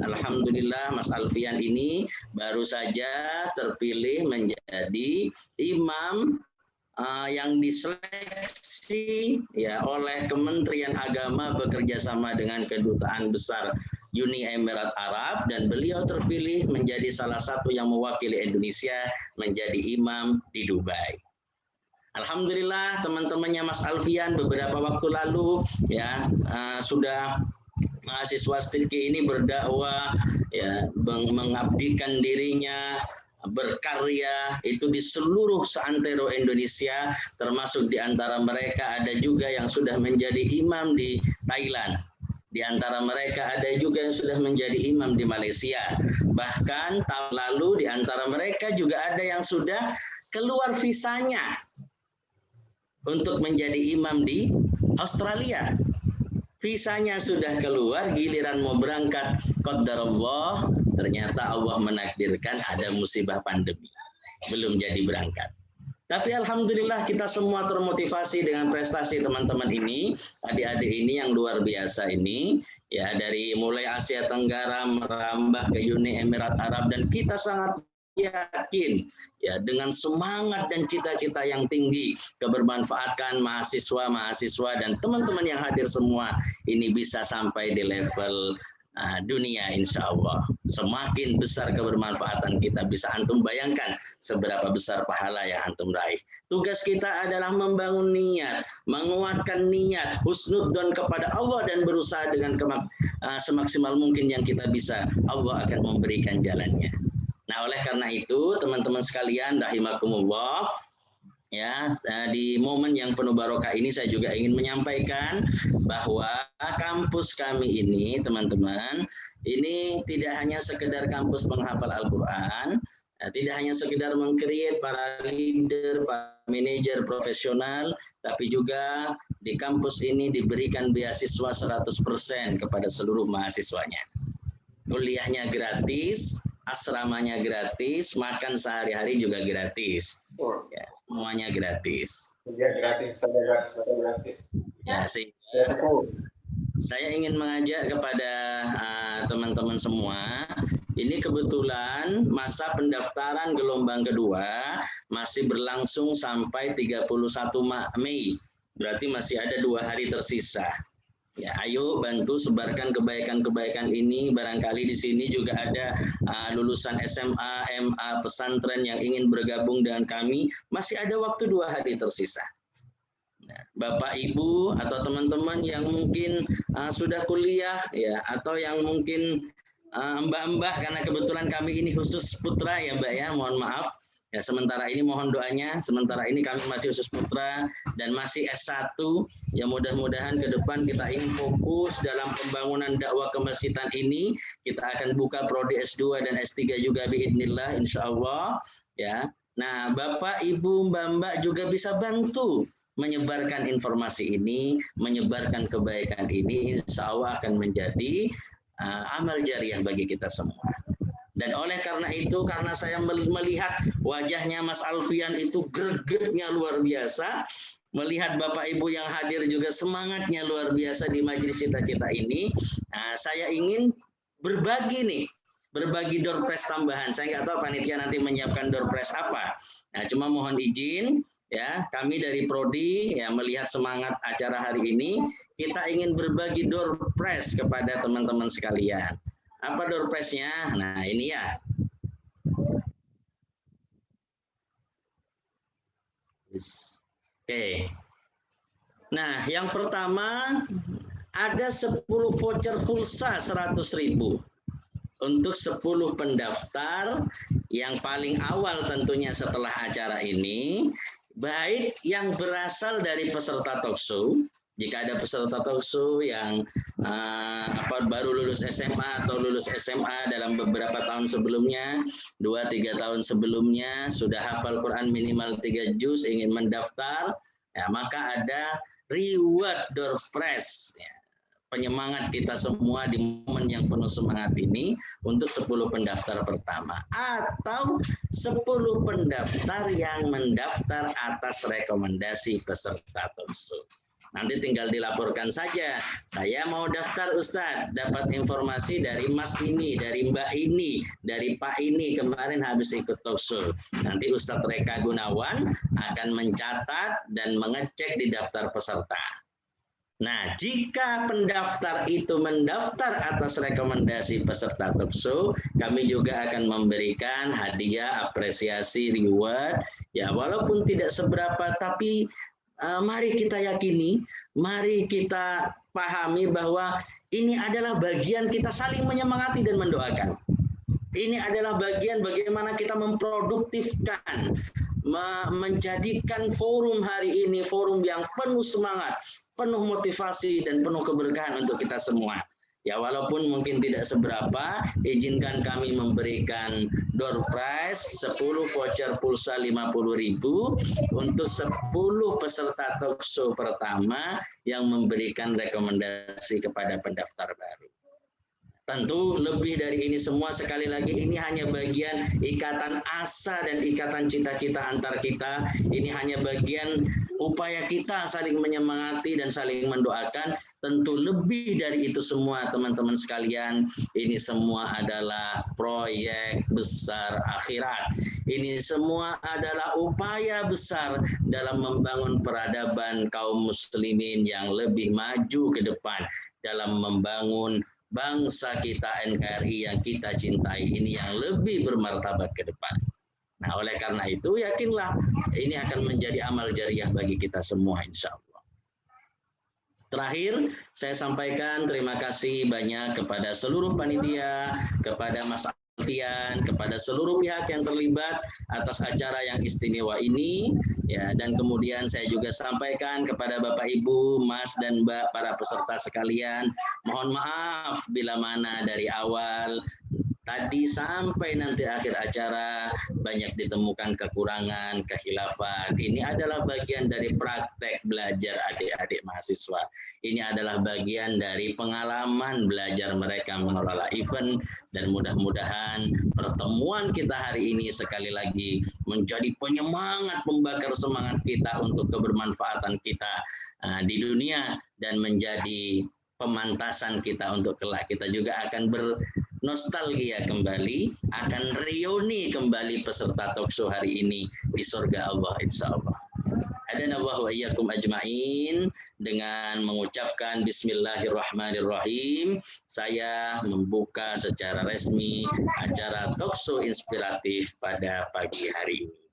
alhamdulillah Mas Alfian ini baru saja terpilih menjadi imam yang diseleksi ya oleh Kementerian Agama bekerja sama dengan Kedutaan Besar Uni Emirat Arab, dan beliau terpilih menjadi salah satu yang mewakili Indonesia menjadi imam di Dubai. Alhamdulillah teman-temannya Mas Alfian beberapa waktu lalu ya sudah mahasiswa Stilki ini berdakwah ya, mengabdikan dirinya, berkarya itu di seluruh seantero Indonesia, termasuk di antara mereka ada juga yang sudah menjadi imam di Thailand. Di antara mereka ada juga yang sudah menjadi imam di Malaysia. Bahkan tahun lalu di antara mereka juga ada yang sudah keluar visanya untuk menjadi imam di Australia. Visanya sudah keluar, giliran mau berangkat, qadarullah, ternyata Allah menakdirkan ada musibah pandemi. Belum jadi berangkat. Tapi alhamdulillah kita semua termotivasi dengan prestasi teman-teman ini, adik-adik ini yang luar biasa ini, ya, dari mulai Asia Tenggara merambah ke Uni Emirat Arab, dan kita sangat yakin ya dengan semangat dan cita-cita yang tinggi kebermanfaatan mahasiswa dan teman-teman yang hadir semua ini bisa sampai di level dunia, insya Allah. Semakin besar kebermanfaatan kita, bisa antum bayangkan seberapa besar pahala yang antum raih. Tugas kita adalah membangun niat, menguatkan niat, husnudzon kepada Allah, dan berusaha dengan semaksimal mungkin yang kita bisa. Allah akan memberikan jalannya. Nah, oleh karena itu teman-teman sekalian rahimakumullah, ya, di momen yang penuh barokah ini saya juga ingin menyampaikan bahwa kampus kami ini, teman-teman, ini tidak hanya sekedar kampus penghafal Al-Quran, tidak hanya sekedar meng-create para leader, para manajer profesional, tapi juga di kampus ini diberikan beasiswa 100% kepada seluruh mahasiswanya. Kuliahnya gratis, asramanya gratis, makan sehari-hari juga gratis. Ya, semuanya gratis. Gratis. Ya, sehingga saya ingin mengajak kepada teman-teman semua, ini kebetulan masa pendaftaran gelombang kedua masih berlangsung sampai 31 Mei. Berarti masih ada 2 hari tersisa. Ya, ayo bantu sebarkan kebaikan-kebaikan ini. Barangkali di sini juga ada lulusan SMA, MA, pesantren yang ingin bergabung dengan kami. Masih ada waktu 2 hari tersisa. Nah, Bapak, Ibu, atau teman-teman yang mungkin sudah kuliah, ya, atau yang mungkin mbak-mbak, karena kebetulan kami ini khusus putra ya Mbak ya, mohon maaf. Ya, sementara ini mohon doanya, sementara ini kami masih khusus putra dan masih S1, ya mudah-mudahan ke depan kita ingin fokus dalam pembangunan dakwah kemasjidan ini. Kita akan buka prodi S2 dan S3 juga biidznillah, insya Allah. Ya. Nah, Bapak, Ibu, Mbak juga bisa bantu menyebarkan informasi ini, menyebarkan kebaikan ini, insya Allah akan menjadi amal jariah bagi kita semua. Dan oleh karena itu, karena saya melihat wajahnya Mas Alfian itu gregetnya luar biasa, melihat Bapak Ibu yang hadir juga semangatnya luar biasa di majelis cita-cita ini, saya ingin berbagi door prize tambahan. Saya nggak tahu panitia nanti menyiapkan door prize apa. Nah, cuma mohon izin, ya, kami dari Prodi ya melihat semangat acara hari ini, kita ingin berbagi door prize kepada teman-teman sekalian. Apa door prize-nya? Nah, ini ya. Oke. Nah, yang pertama ada 10 voucher pulsa 100.000 untuk 10 pendaftar yang paling awal tentunya setelah acara ini, baik yang berasal dari peserta talkshow Jika ada peserta talkshow yang baru lulus SMA atau lulus SMA dalam beberapa tahun sebelumnya, 2-3 tahun sebelumnya, sudah hafal Quran minimal 3 juz, ingin mendaftar, ya, maka ada reward door prize, ya, penyemangat kita semua di momen yang penuh semangat ini untuk 10 pendaftar pertama atau 10 pendaftar yang mendaftar atas rekomendasi peserta talkshow. Nanti tinggal dilaporkan saja, saya mau daftar Ustadz, dapat informasi dari Mas ini, dari Mbak ini, dari Pak ini, kemarin habis ikut talkshow. Nanti Ustadz Reka Gunawan akan mencatat dan mengecek di daftar peserta. Nah, jika pendaftar itu mendaftar atas rekomendasi peserta talkshow, kami juga akan memberikan hadiah, apresiasi, reward, ya walaupun tidak seberapa, tapi mari kita yakini, mari kita pahami bahwa ini adalah bagian kita saling menyemangati dan mendoakan. Ini adalah bagian bagaimana kita memproduktifkan, menjadikan forum hari ini forum yang penuh semangat, penuh motivasi, dan penuh keberkahan untuk kita semua. Ya, walaupun mungkin tidak seberapa, izinkan kami memberikan door prize 10 voucher pulsa 50.000 untuk 10 peserta talkshow pertama yang memberikan rekomendasi kepada pendaftar baru. Tentu lebih dari ini semua, sekali lagi ini hanya bagian ikatan asa dan ikatan cita-cita antar kita. Ini hanya bagian upaya kita saling menyemangati dan saling mendoakan. Tentu lebih dari itu semua teman-teman sekalian, ini semua adalah proyek besar akhirat. Ini semua adalah upaya besar dalam membangun peradaban kaum muslimin yang lebih maju ke depan, dalam membangun bangsa kita NKRI yang kita cintai ini yang lebih bermartabat ke depan. Nah, oleh karena itu yakinlah ini akan menjadi amal jariah bagi kita semua insya Allah. Terakhir, saya sampaikan terima kasih banyak kepada seluruh panitia, kepada Mas Alfian, kepada seluruh pihak yang terlibat atas acara yang istimewa ini, ya, dan kemudian saya juga sampaikan kepada Bapak Ibu, Mas dan Mbak, para peserta sekalian, mohon maaf bila mana dari awal tadi sampai nanti akhir acara banyak ditemukan kekurangan, kekhilafan. Ini adalah bagian dari praktek belajar adik-adik mahasiswa. Ini adalah bagian dari pengalaman belajar mereka mengelola event, dan mudah-mudahan pertemuan kita hari ini sekali lagi menjadi penyemangat, pembakar semangat kita untuk kebermanfaatan kita di dunia, dan menjadi pemantasan kita untuk kelak kita juga akan bernostalgia kembali, akan reuni kembali peserta talkshow hari ini di surga Allah insyaallah. Hadanallahu wa iyyakum ajmain. Dengan mengucapkan bismillahirrahmanirrahim, saya membuka secara resmi acara talkshow inspiratif pada pagi hari ini.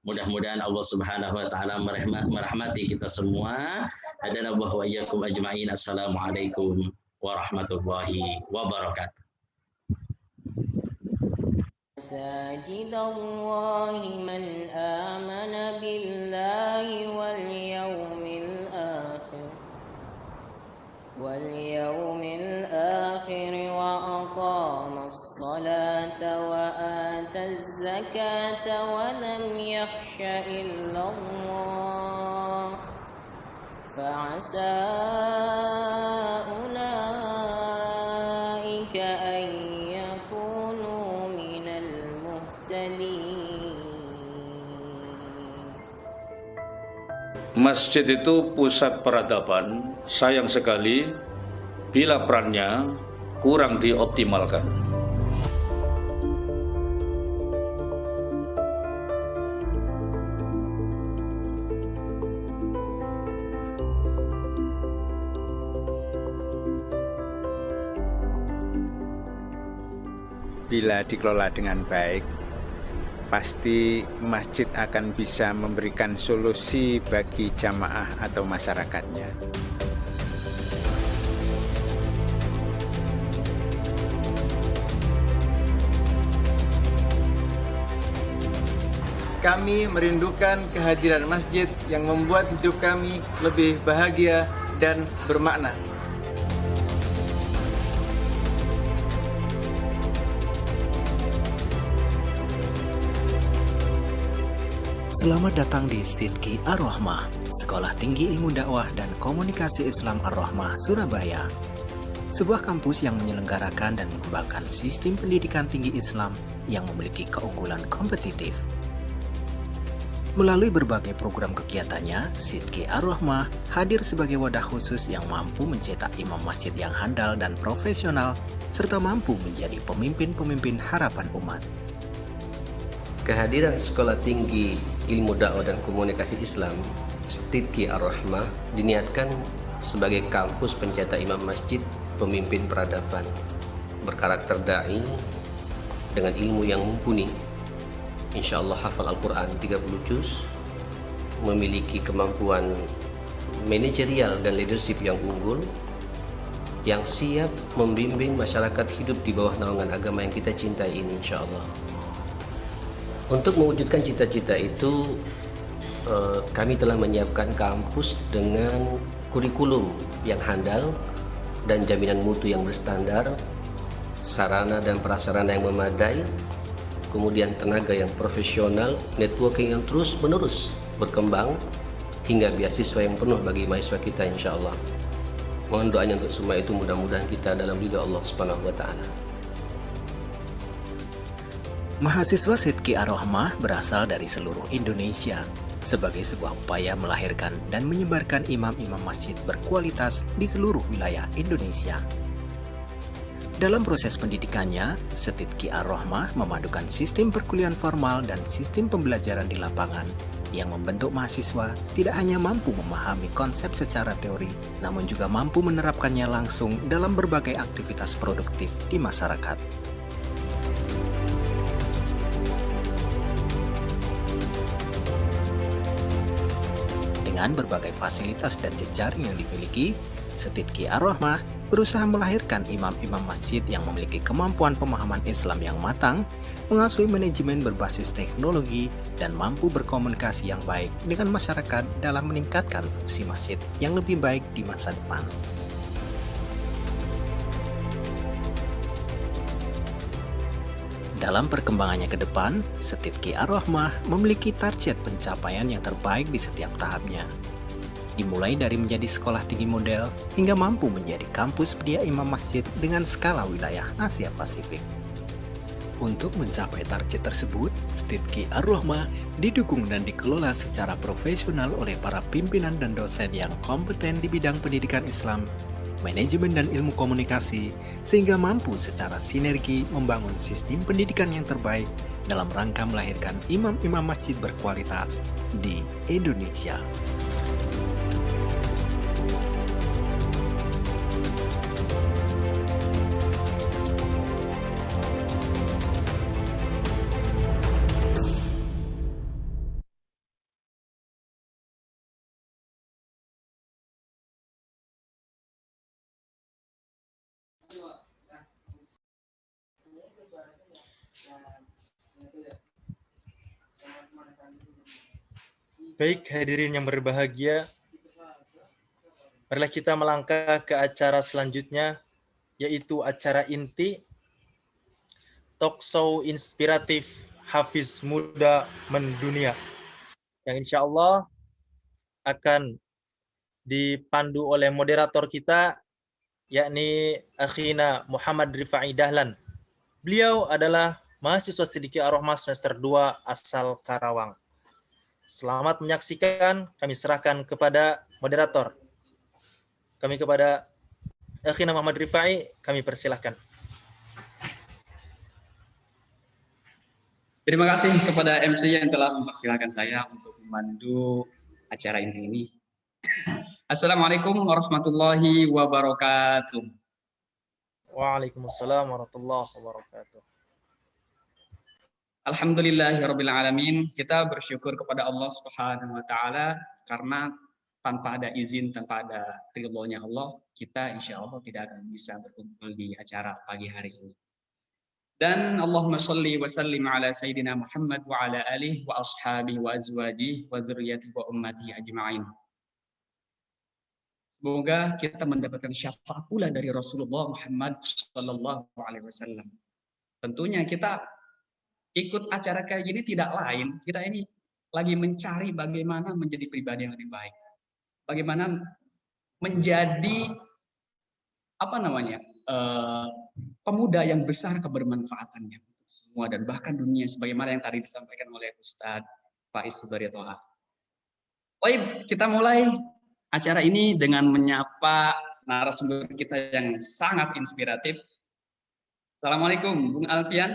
Mudah-mudahan Allah Subhanahu wa taala merahmati kita semua. Hadanallahu wa iyyakum ajmain. Assalamualaikum warahmatullahi wabarakatuh. مساجد الله من آمن بالله واليوم الآخر وأقام الصلاة وآتى الزكاة ولم يخش إلا الله فعسى أولئك أن يكونوا من المهتدين. Masjid itu pusat peradaban. Sayang sekali bila perannya kurang dioptimalkan. Bila dikelola dengan baik, pasti masjid akan bisa memberikan solusi bagi jamaah atau masyarakatnya. Kami merindukan kehadiran masjid yang membuat hidup kami lebih bahagia dan bermakna. Selamat datang di Sidki Ar-Rahmah, Sekolah Tinggi Ilmu Dakwah dan Komunikasi Islam Ar-Rahmah, Surabaya. Sebuah kampus yang menyelenggarakan dan mengembangkan sistem pendidikan tinggi Islam yang memiliki keunggulan kompetitif. Melalui berbagai program kegiatannya, Sidki Ar-Rahmah hadir sebagai wadah khusus yang mampu mencetak imam masjid yang handal dan profesional, serta mampu menjadi pemimpin-pemimpin harapan umat. Kehadiran Sekolah Tinggi Ilmu Dakwah dan Komunikasi Islam, Sidki Ar-Rahmah, diniatkan sebagai kampus pencetak imam masjid, pemimpin peradaban, berkarakter da'i, dengan ilmu yang mumpuni. Insya Allah hafal Al-Quran 30 juz, memiliki kemampuan manajerial dan leadership yang unggul, yang siap membimbing masyarakat hidup di bawah naungan agama yang kita cintai ini, insya Allah. Untuk mewujudkan cita-cita itu, kami telah menyiapkan kampus dengan kurikulum yang handal dan jaminan mutu yang berstandar, sarana dan prasarana yang memadai, kemudian tenaga yang profesional, networking yang terus-menerus berkembang, hingga beasiswa yang penuh bagi mahasiswa kita, insya Allah. Mohon doanya untuk semua itu, mudah-mudahan kita dalam ridha Allah Subhanahu wa Ta'ala. Mahasiswa Sidki Ar-Rahmah berasal dari seluruh Indonesia sebagai sebuah upaya melahirkan dan menyebarkan imam-imam masjid berkualitas di seluruh wilayah Indonesia. Dalam proses pendidikannya, Sidki Ar-Rahmah memadukan sistem perkuliahan formal dan sistem pembelajaran di lapangan yang membentuk mahasiswa tidak hanya mampu memahami konsep secara teori, namun juga mampu menerapkannya langsung dalam berbagai aktivitas produktif di masyarakat. Dengan berbagai fasilitas dan jejaring yang dimiliki, Sidki Ar-Rahmah berusaha melahirkan imam-imam masjid yang memiliki kemampuan pemahaman Islam yang matang, mengasuhi manajemen berbasis teknologi, dan mampu berkomunikasi yang baik dengan masyarakat dalam meningkatkan fungsi masjid yang lebih baik di masa depan. Dalam perkembangannya ke depan, Sidki Ar-Rahmah memiliki target pencapaian yang terbaik di setiap tahapnya. Dimulai dari menjadi sekolah tinggi model hingga mampu menjadi kampus pendidik imam masjid dengan skala wilayah Asia Pasifik. Untuk mencapai target tersebut, Sidki Ar-Rahmah didukung dan dikelola secara profesional oleh para pimpinan dan dosen yang kompeten di bidang pendidikan Islam, manajemen dan ilmu komunikasi, sehingga mampu secara sinergi membangun sistem pendidikan yang terbaik dalam rangka melahirkan imam-imam masjid berkualitas di Indonesia. Baik, hadirin yang berbahagia, marilah kita melangkah ke acara selanjutnya, yaitu acara inti Talkshow Inspiratif Hafiz Muda Mendunia, yang insya Allah akan dipandu oleh moderator kita, yakni Akhina Muhammad Rifai Dahlan. Beliau adalah mahasiswa Sidki Ar-Rahmah semester 2 asal Karawang. Selamat menyaksikan, kami serahkan kepada moderator. Kami kepada Akhina Muhammad Rifai, kami persilahkan. Terima kasih kepada MC yang telah mempersilahkan saya untuk memandu acara ini. Assalamualaikum warahmatullahi wabarakatuh. Waalaikumsalam warahmatullahi wabarakatuh. Alhamdulillahirabbil alamin. Kita bersyukur kepada Allah Subhanahu wa taala karena tanpa ada izin, tanpa ada ridhonya Allah, kita insya Allah tidak akan bisa berkumpul di acara pagi hari ini. Dan Allahumma sholli wa sallim ala sayyidina Muhammad wa ala alihi wa ashabihi wa azwajihi wa dzurriyyatihi wa ummatihi ajma'in. Semoga kita mendapatkan syafaat pula dari Rasulullah Muhammad Shallallahu Alaihi Wasallam. Tentunya kita ikut acara kayak gini tidak lain, kita ini lagi mencari bagaimana menjadi pribadi yang lebih baik, bagaimana menjadi pemuda yang besar kebermanfaatannya semua dan bahkan dunia, sebagaimana yang tadi disampaikan oleh Ustadz Faiz Sudaryotoha. Baik, kita mulai acara ini dengan menyapa narasumber kita yang sangat inspiratif. Assalamualaikum, Bung Alfian.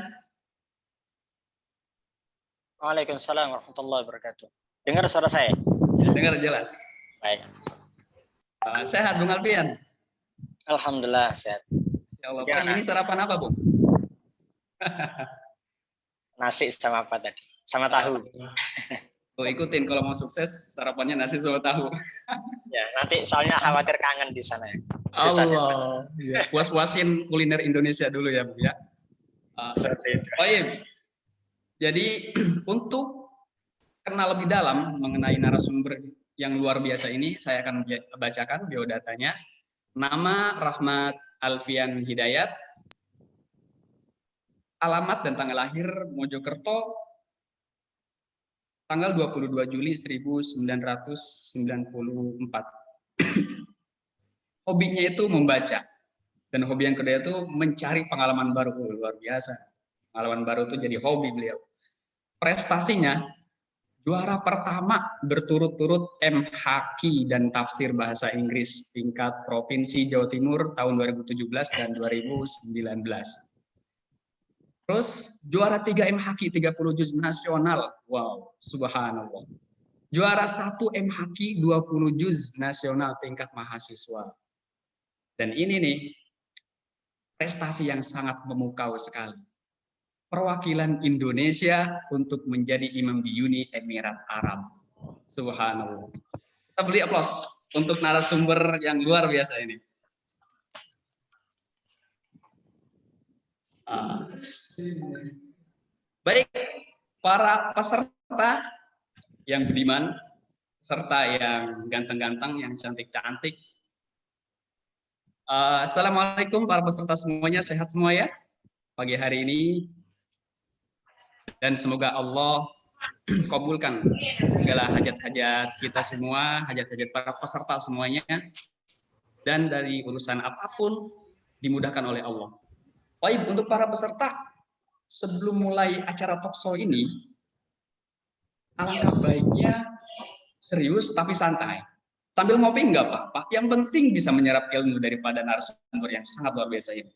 Waalaikumsalam warahmatullahi wabarakatuh. Dengar suara saya? Jelas. Dengar jelas. Baik. Sehat, Bung Alfian? Alhamdulillah sehat. Ya Allah, pagi ini sarapan apa, Bung? Nasi sama apa tadi? Sama tahu. Oh, ikutin kalau mau sukses sarapannya nasi sama tahu. Ya, nanti soalnya khawatir kangen di sana. Allah. Ya, puas-puasin kuliner Indonesia dulu ya, Bu ya. Seperti itu. Oh iya. Jadi untuk kenal lebih dalam mengenai narasumber yang luar biasa ini, saya akan bacakan biodatanya. Nama Rahmat Alfian Hidayat, alamat dan tanggal lahir Mojokerto, tanggal 22 Juli 1994. Hobinya itu membaca, dan hobi yang kedua itu mencari pengalaman baru. Luar biasa, pengalaman baru itu jadi hobi beliau. Prestasinya juara pertama berturut-turut MHQ dan tafsir bahasa Inggris tingkat Provinsi Jawa Timur tahun 2017 dan 2019. Terus juara 3 MHQ 30 juz nasional. Wow, subhanallah. Juara 1 MHQ 20 juz nasional tingkat mahasiswa. Dan ini nih prestasi yang sangat memukau sekali. Perwakilan Indonesia untuk menjadi imam di Uni Emirat Arab. Subhanallah. Kita beri aplaus untuk narasumber yang luar biasa ini. Baik, para peserta yang budiman, serta yang ganteng-ganteng, yang cantik-cantik. Assalamualaikum para peserta semuanya, sehat semua ya pagi hari ini. Dan semoga Allah kabulkan segala hajat-hajat kita semua, hajat-hajat para peserta semuanya, dan dari urusan apapun dimudahkan oleh Allah. Baik, untuk para peserta, sebelum mulai acara talkshow ini, alangkah baiknya serius tapi santai. Sambil ngopi nggak apa-apa, yang penting bisa menyerap ilmu daripada narasumber yang sangat luar biasa ini.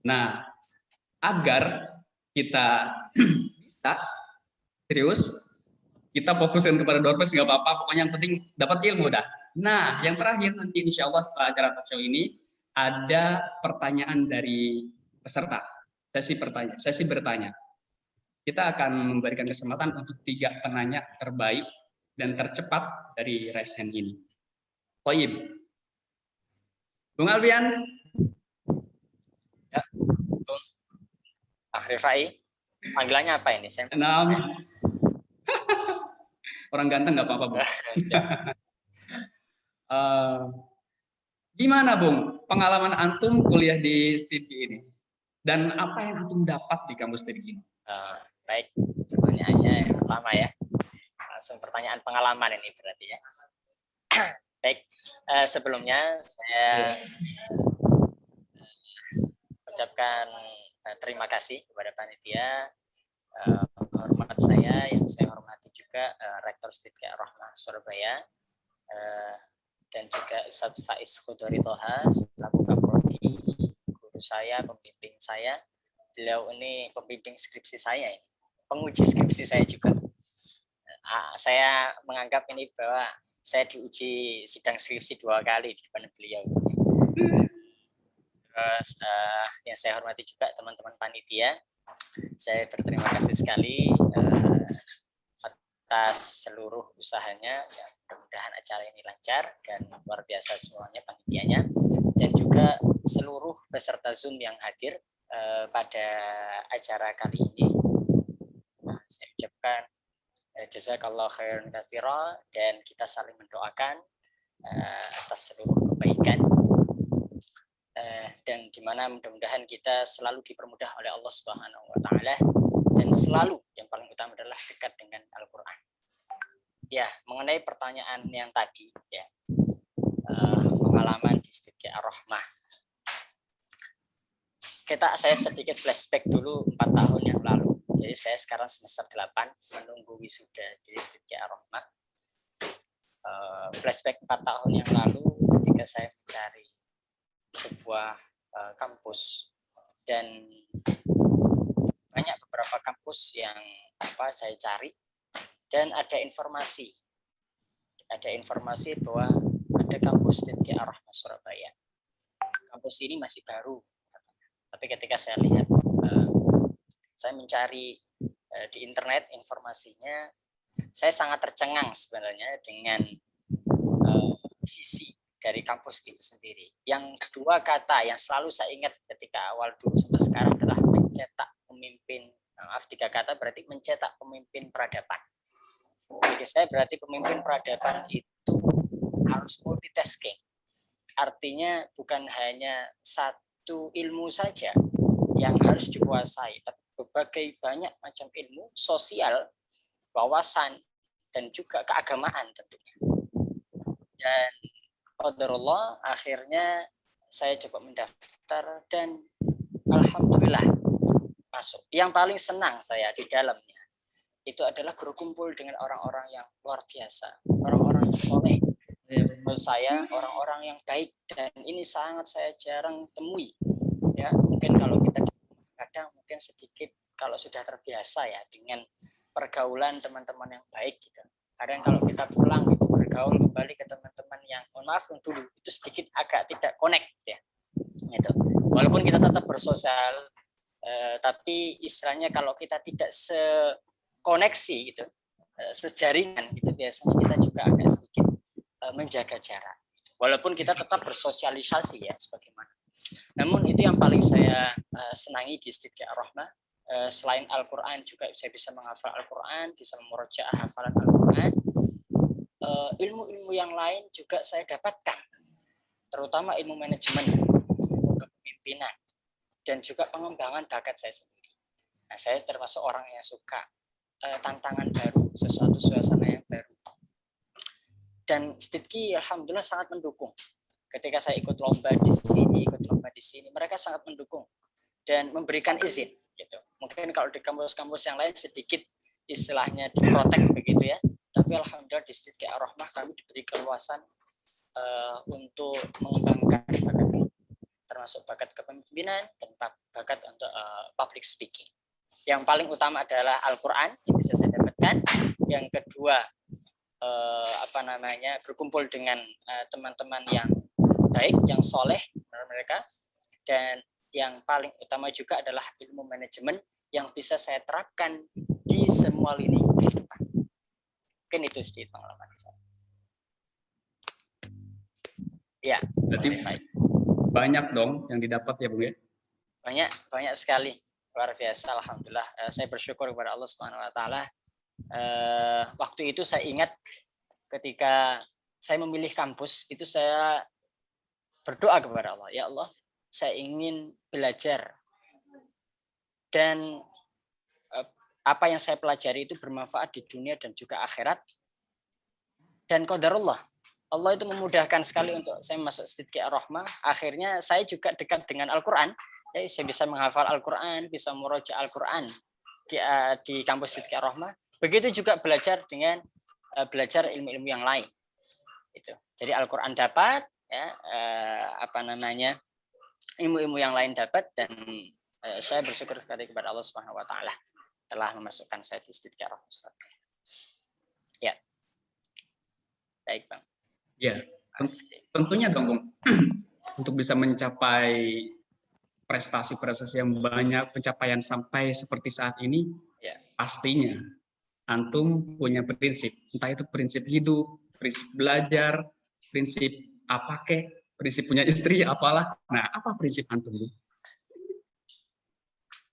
Nah, agar kita bisa serius, kita fokuskan kepada doorpace nggak apa-apa, pokoknya yang penting dapat ilmu dah. Nah, yang terakhir nanti insya Allah setelah acara talkshow ini ada pertanyaan dari peserta, sesi bertanya. Kita akan memberikan kesempatan untuk 3 penanya terbaik dan tercepat dari raise hand ini. Toyib. Bung Alfian. Ya, Bung Rifai, panggilannya apa ini? Orang ganteng nggak apa-apa, Bung. Gimana, Bung, pengalaman antum kuliah di STIDGI ini? Dan apa yang antum dapat di kampus STIDGI ini? Baik, pertanyaannya yang pertama ya. Langsung pertanyaan pengalaman ini berarti ya. Baik, sebelumnya saya ucapkan terima kasih kepada panitia, hormat saya yang saya hormati juga Rektor STIDGI Ar-Rahmah Surabaya, dan juga Ustadz Faiz Sudaryotoha selaku Kaprodi, guru saya, pembimbing saya. Beliau ini pembimbing skripsi saya, ini penguji skripsi saya juga. Saya menganggap ini bahwa saya diuji sidang skripsi 2 kali di depan beliau. Terus yang saya hormati juga teman-teman panitia, saya berterima kasih sekali atas seluruh usahanya. Ya, mudah-mudahan acara ini lancar dan luar biasa semuanya panitianya, dan juga seluruh peserta Zoom yang hadir pada acara kali ini. Saya ucapkan jazakallah khairan katsira, dan kita saling mendoakan atas seluruh kebaikan, dan dimana mudah-mudahan kita selalu dipermudah oleh Allah Subhanahu wa Ta'ala, dan selalu yang paling utama adalah dekat dengan Al-Quran. Ya, mengenai pertanyaan yang tadi, ya, pengalaman di Stidqi Ar-Rahmah, saya sedikit flashback dulu 4 tahun yang lalu. Jadi saya sekarang semester 8 menunggu wisuda di Stidqi Ar-Rahmah. Flashback 4 tahun yang lalu ketika saya mencari sebuah kampus, dan banyak beberapa kampus yang saya cari, dan ada informasi bahwa ada kampus Stidqi Ar-Rahmah Surabaya. Kampus ini masih baru, tapi ketika saya lihat, saya mencari di internet informasinya, saya sangat tercengang sebenarnya dengan visi dari kampus itu sendiri. Yang 2 kata yang selalu saya ingat ketika awal dulu sampai sekarang adalah mencetak pemimpin. 3 kata berarti mencetak pemimpin peradaban. Jadi saya berarti pemimpin peradaban itu harus multitasking. Artinya bukan hanya satu ilmu saja yang harus dikuasai, tapi berbagai banyak macam ilmu sosial, wawasan, dan juga keagamaan tentunya. Dan qadarullah, akhirnya saya coba mendaftar dan alhamdulillah masuk. Yang paling senang saya di dalamnya itu adalah berkumpul dengan orang-orang yang luar biasa, orang-orang yang soleh. Menurut saya orang-orang yang baik, dan ini sangat saya jarang temui. Ya, mungkin kalau kita kadang mungkin sedikit kalau sudah terbiasa ya dengan pergaulan teman-teman yang baik gitu. Kadang kalau kita pulang gitu, bergaul kembali ke teman-teman yang maaf dulu itu sedikit agak tidak connect ya. Gitu. Walaupun kita tetap bersosial, tapi istilahnya kalau kita tidak sekoneksi gitu, sejaringan gitu, biasanya kita juga agak sedikit menjaga jarak. Walaupun kita tetap bersosialisasi ya sebagaimana. Namun itu yang paling saya senangi di Stidqi Ar-Rahmah. Selain Al-Quran juga saya bisa menghafal Al-Quran, bisa memurojaah hafalan Al-Quran. Ilmu-ilmu yang lain juga saya dapatkan, terutama ilmu manajemen, ilmu kepemimpinan, dan juga pengembangan bakat saya sendiri. Nah, saya termasuk orang yang suka tantangan baru, sesuatu suasana yang baru. Dan Stidqi alhamdulillah sangat mendukung. Ketika saya ikut lomba di sini, mereka sangat mendukung dan memberikan izin. Gitu. Mungkin kalau di kampus-kampus yang lain sedikit istilahnya diprotek begitu ya, tapi alhamdulillah di Stidqi Ar-Rahmah kami diberi keluasan untuk mengembangkan bakat, termasuk bakat kepemimpinan dan bakat untuk public speaking. Yang paling utama adalah Al-Quran yang bisa saya dapatkan. Yang kedua berkumpul dengan teman-teman yang baik, yang soleh mereka, dan yang paling utama juga adalah ilmu manajemen yang bisa saya terapkan di semua lini kehidupan. Mungkin itu sedikit pengalaman saya. Ya, berarti banyak dong yang didapat ya Bung ya? Banyak sekali, luar biasa alhamdulillah. Saya bersyukur kepada Allah Subhanahu wa Ta'ala. Waktu itu saya ingat ketika saya memilih kampus itu saya berdoa kepada Allah, ya Allah, saya ingin belajar dan apa yang saya pelajari itu bermanfaat di dunia dan juga akhirat. Dan qadarullah, Allah itu memudahkan sekali untuk saya masuk Stidqi Ar-Rahmah. Akhirnya saya juga dekat dengan Al-Quran. Ya, saya bisa menghafal Al-Quran, bisa murojaah Al-Quran di kampus Stidqi Ar-Rahmah. Begitu juga belajar ilmu-ilmu yang lain. Itu. Jadi Al-Quran dapat, ya, ilmu-ilmu yang lain dapat, dan saya bersyukur sekali kepada Allah Subhanahu wa Ta'ala telah memasukkan saya di Stidqi Ar-Rahmah. Ya. Baik, Bang. Ya, tentunya dong, Bung. Untuk bisa mencapai prestasi-prestasi yang banyak, pencapaian sampai seperti saat ini, ya, pastinya antum punya prinsip, entah itu prinsip hidup, prinsip belajar, prinsip apa kek, prinsip punya istri, apalah. Nah, apa prinsip antum?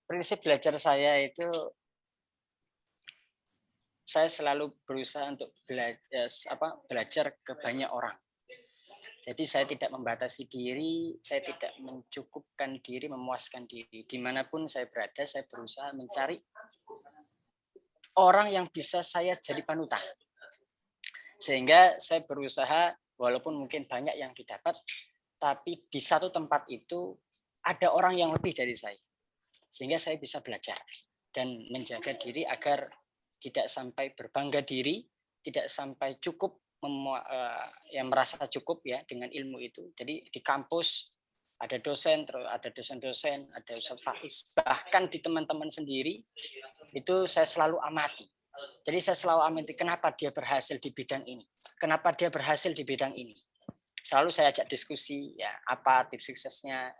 Prinsip belajar saya itu, saya selalu berusaha untuk belajar ke banyak orang. Jadi saya tidak membatasi diri, saya tidak mencukupkan diri, memuaskan diri. Dimanapun saya berada, saya berusaha mencari orang yang bisa saya jadi panutan. Sehingga saya berusaha, walaupun mungkin banyak yang didapat, tapi di satu tempat itu ada orang yang lebih dari saya. Sehingga saya bisa belajar dan menjaga diri agar tidak sampai berbangga diri, tidak sampai cukup yang merasa cukup ya dengan ilmu itu. Jadi di kampus ada dosen, terus ada dosen-dosen, ada Ustaz Faiz, bahkan di teman-teman sendiri itu saya selalu amati. Jadi saya selalu amati kenapa dia berhasil di bidang ini, kenapa dia berhasil di bidang ini. Selalu saya ajak diskusi, ya apa tips suksesnya,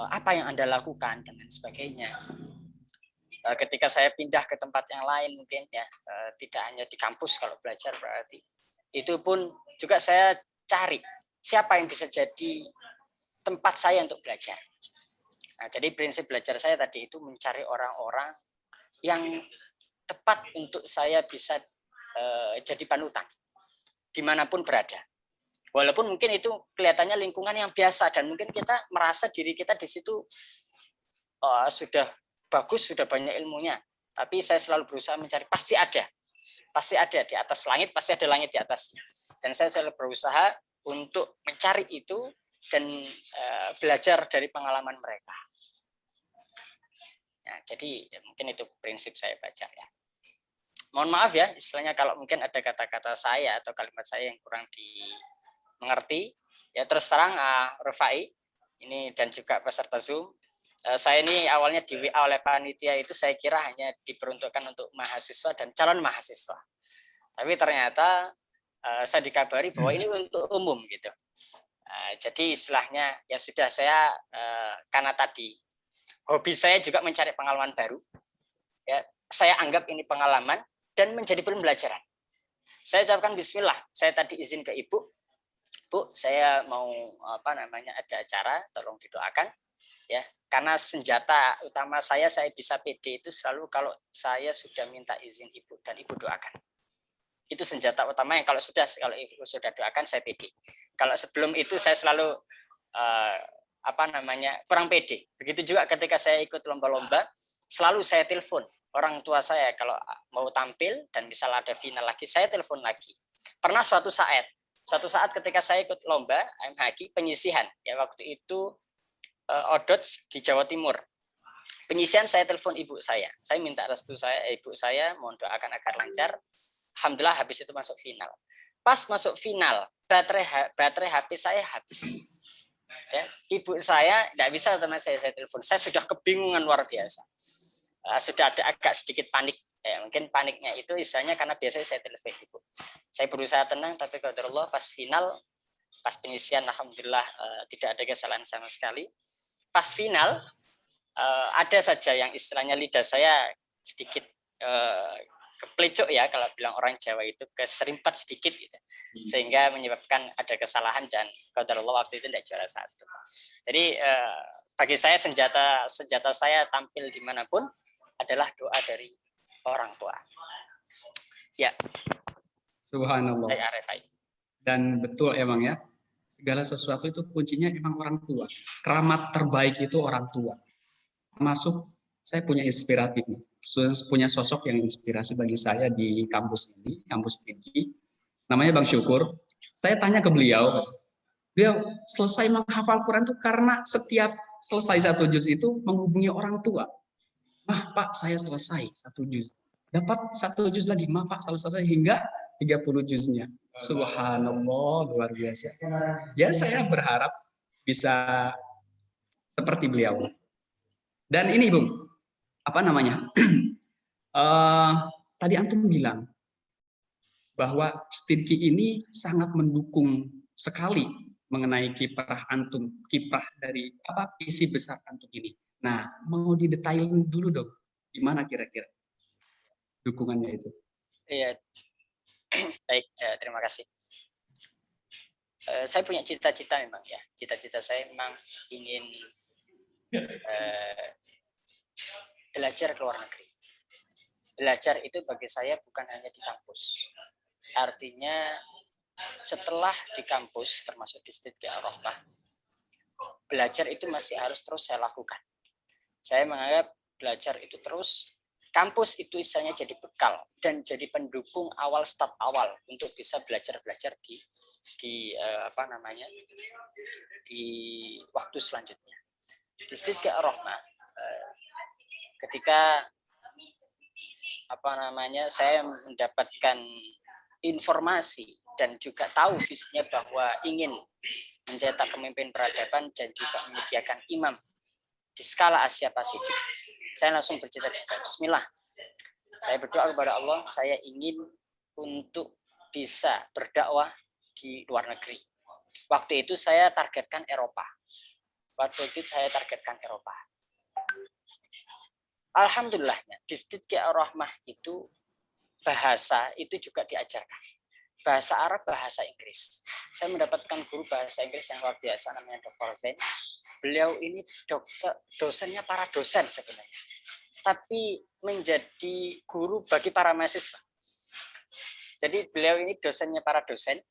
apa yang Anda lakukan dan lain sebagainya. Ketika saya pindah ke tempat yang lain mungkin ya tidak hanya di kampus kalau belajar berarti itu pun juga saya cari siapa yang bisa jadi tempat saya untuk belajar. Nah, jadi prinsip belajar saya tadi itu mencari orang-orang yang tepat untuk saya bisa jadi panutan dimanapun berada. Walaupun mungkin itu kelihatannya lingkungan yang biasa dan mungkin kita merasa diri kita di situ sudah bagus, sudah banyak ilmunya. Tapi saya selalu berusaha mencari, pasti ada di atas langit, pasti ada langit di atasnya. Dan saya selalu berusaha untuk mencari itu dan belajar dari pengalaman mereka. Ya, jadi mungkin itu prinsip saya belajar ya. Mohon maaf ya, istilahnya kalau mungkin ada kata-kata saya atau kalimat saya yang kurang dimengerti, ya terus terang Rufai ini dan juga peserta Zoom. Saya ini awalnya di WA oleh panitia itu saya kira hanya diperuntukkan untuk mahasiswa dan calon mahasiswa. Tapi ternyata saya dikabari bahwa ini untuk umum gitu. Jadi istilahnya ya sudah saya karena tadi hobi saya juga mencari pengalaman baru. Ya, saya anggap ini pengalaman dan menjadi pembelajaran. Saya ucapkan bismillah. Saya tadi izin ke Ibu. Bu, saya mau ada acara, tolong didoakan. Ya, karena senjata utama saya bisa pede itu selalu kalau saya sudah minta izin Ibu dan Ibu doakan. Itu senjata utama yang kalau Ibu sudah doakan saya pede. Kalau sebelum itu saya selalu kurang pede. Begitu juga ketika saya ikut lomba-lomba, selalu saya telepon orang tua saya kalau mau tampil dan misalnya ada final lagi, saya telepon lagi. Pernah suatu saat ketika saya ikut lomba MHQ penyisihan, ya waktu itu Odot di Jawa Timur. Penyisian saya telepon ibu saya. Saya minta restu ibu saya, mohon doakan agar lancar. Alhamdulillah habis itu masuk final. Pas masuk final, baterai HP saya habis. Ya, ibu saya tidak bisa teman saya telepon. Saya sudah kebingungan luar biasa. Sudah ada agak sedikit panik. Ya, mungkin paniknya itu istilahnya karena biasanya saya telepon ibu. Saya berusaha tenang, tapi qadarullah pas final, pas penyisian alhamdulillah tidak ada kesalahan sama sekali. Pas final ada saja yang istilahnya lidah saya sedikit keplecok ya kalau bilang orang Jawa itu keserimpat sedikit gitu. Sehingga menyebabkan ada kesalahan dan qadarullah waktu itu tidak juara 1. Jadi bagi saya senjata saya tampil dimanapun adalah doa dari orang tua. Ya. Subhanallah. Dan betul emang ya. Segala sesuatu itu kuncinya emang orang tua. Keramat terbaik itu orang tua. Termasuk saya punya inspiratif nih. Punya sosok yang inspirasi bagi saya di kampus ini, kampus tinggi. Namanya Bang Syukur. Saya tanya ke beliau selesai menghafal Quran itu karena setiap selesai 1 juz itu menghubungi orang tua. Pak, saya selesai 1 juz. Dapat 1 juz lagi, Pak, selesai hingga 30 juznya. Subhanallah, luar biasa. Ya, saya berharap bisa seperti beliau. Dan ini, Bung, tadi antum bilang bahwa Stidki ini sangat mendukung sekali mengenai kiprah antum, kiprah dari visi besar antum ini. Nah, mau didetailin dulu dong, gimana kira-kira dukungannya itu? Iya. Baik, terima kasih. Saya punya cita-cita memang ya. Cita-cita saya memang ingin belajar ke luar negeri. Belajar itu bagi saya bukan hanya di kampus. Artinya setelah di kampus, termasuk di Sidki Ar-Rahmah, belajar itu masih harus terus saya lakukan. Saya menganggap belajar itu terus, kampus itu istilahnya jadi bekal dan jadi pendukung awal, start awal untuk bisa belajar di waktu selanjutnya. Di Sidki Ar-Rahmah, ketika saya mendapatkan informasi dan juga tahu visinya bahwa ingin mencetak pemimpin peradaban dan juga menyediakan imam di skala Asia Pasifik, saya langsung bercita-cita, bismillah, saya berdoa kepada Allah, saya ingin untuk bisa berdakwah di luar negeri. Waktu itu saya targetkan Eropa. Alhamdulillahnya di Sidki Ar-Rahmah itu bahasa itu juga diajarkan. Bahasa Arab, bahasa Inggris. Saya mendapatkan guru bahasa Inggris yang luar biasa, namanya Dr. Zain. Beliau ini dosennya para dosen sebenarnya, tapi menjadi guru bagi para mahasiswa. Jadi beliau ini dosennya para dosen,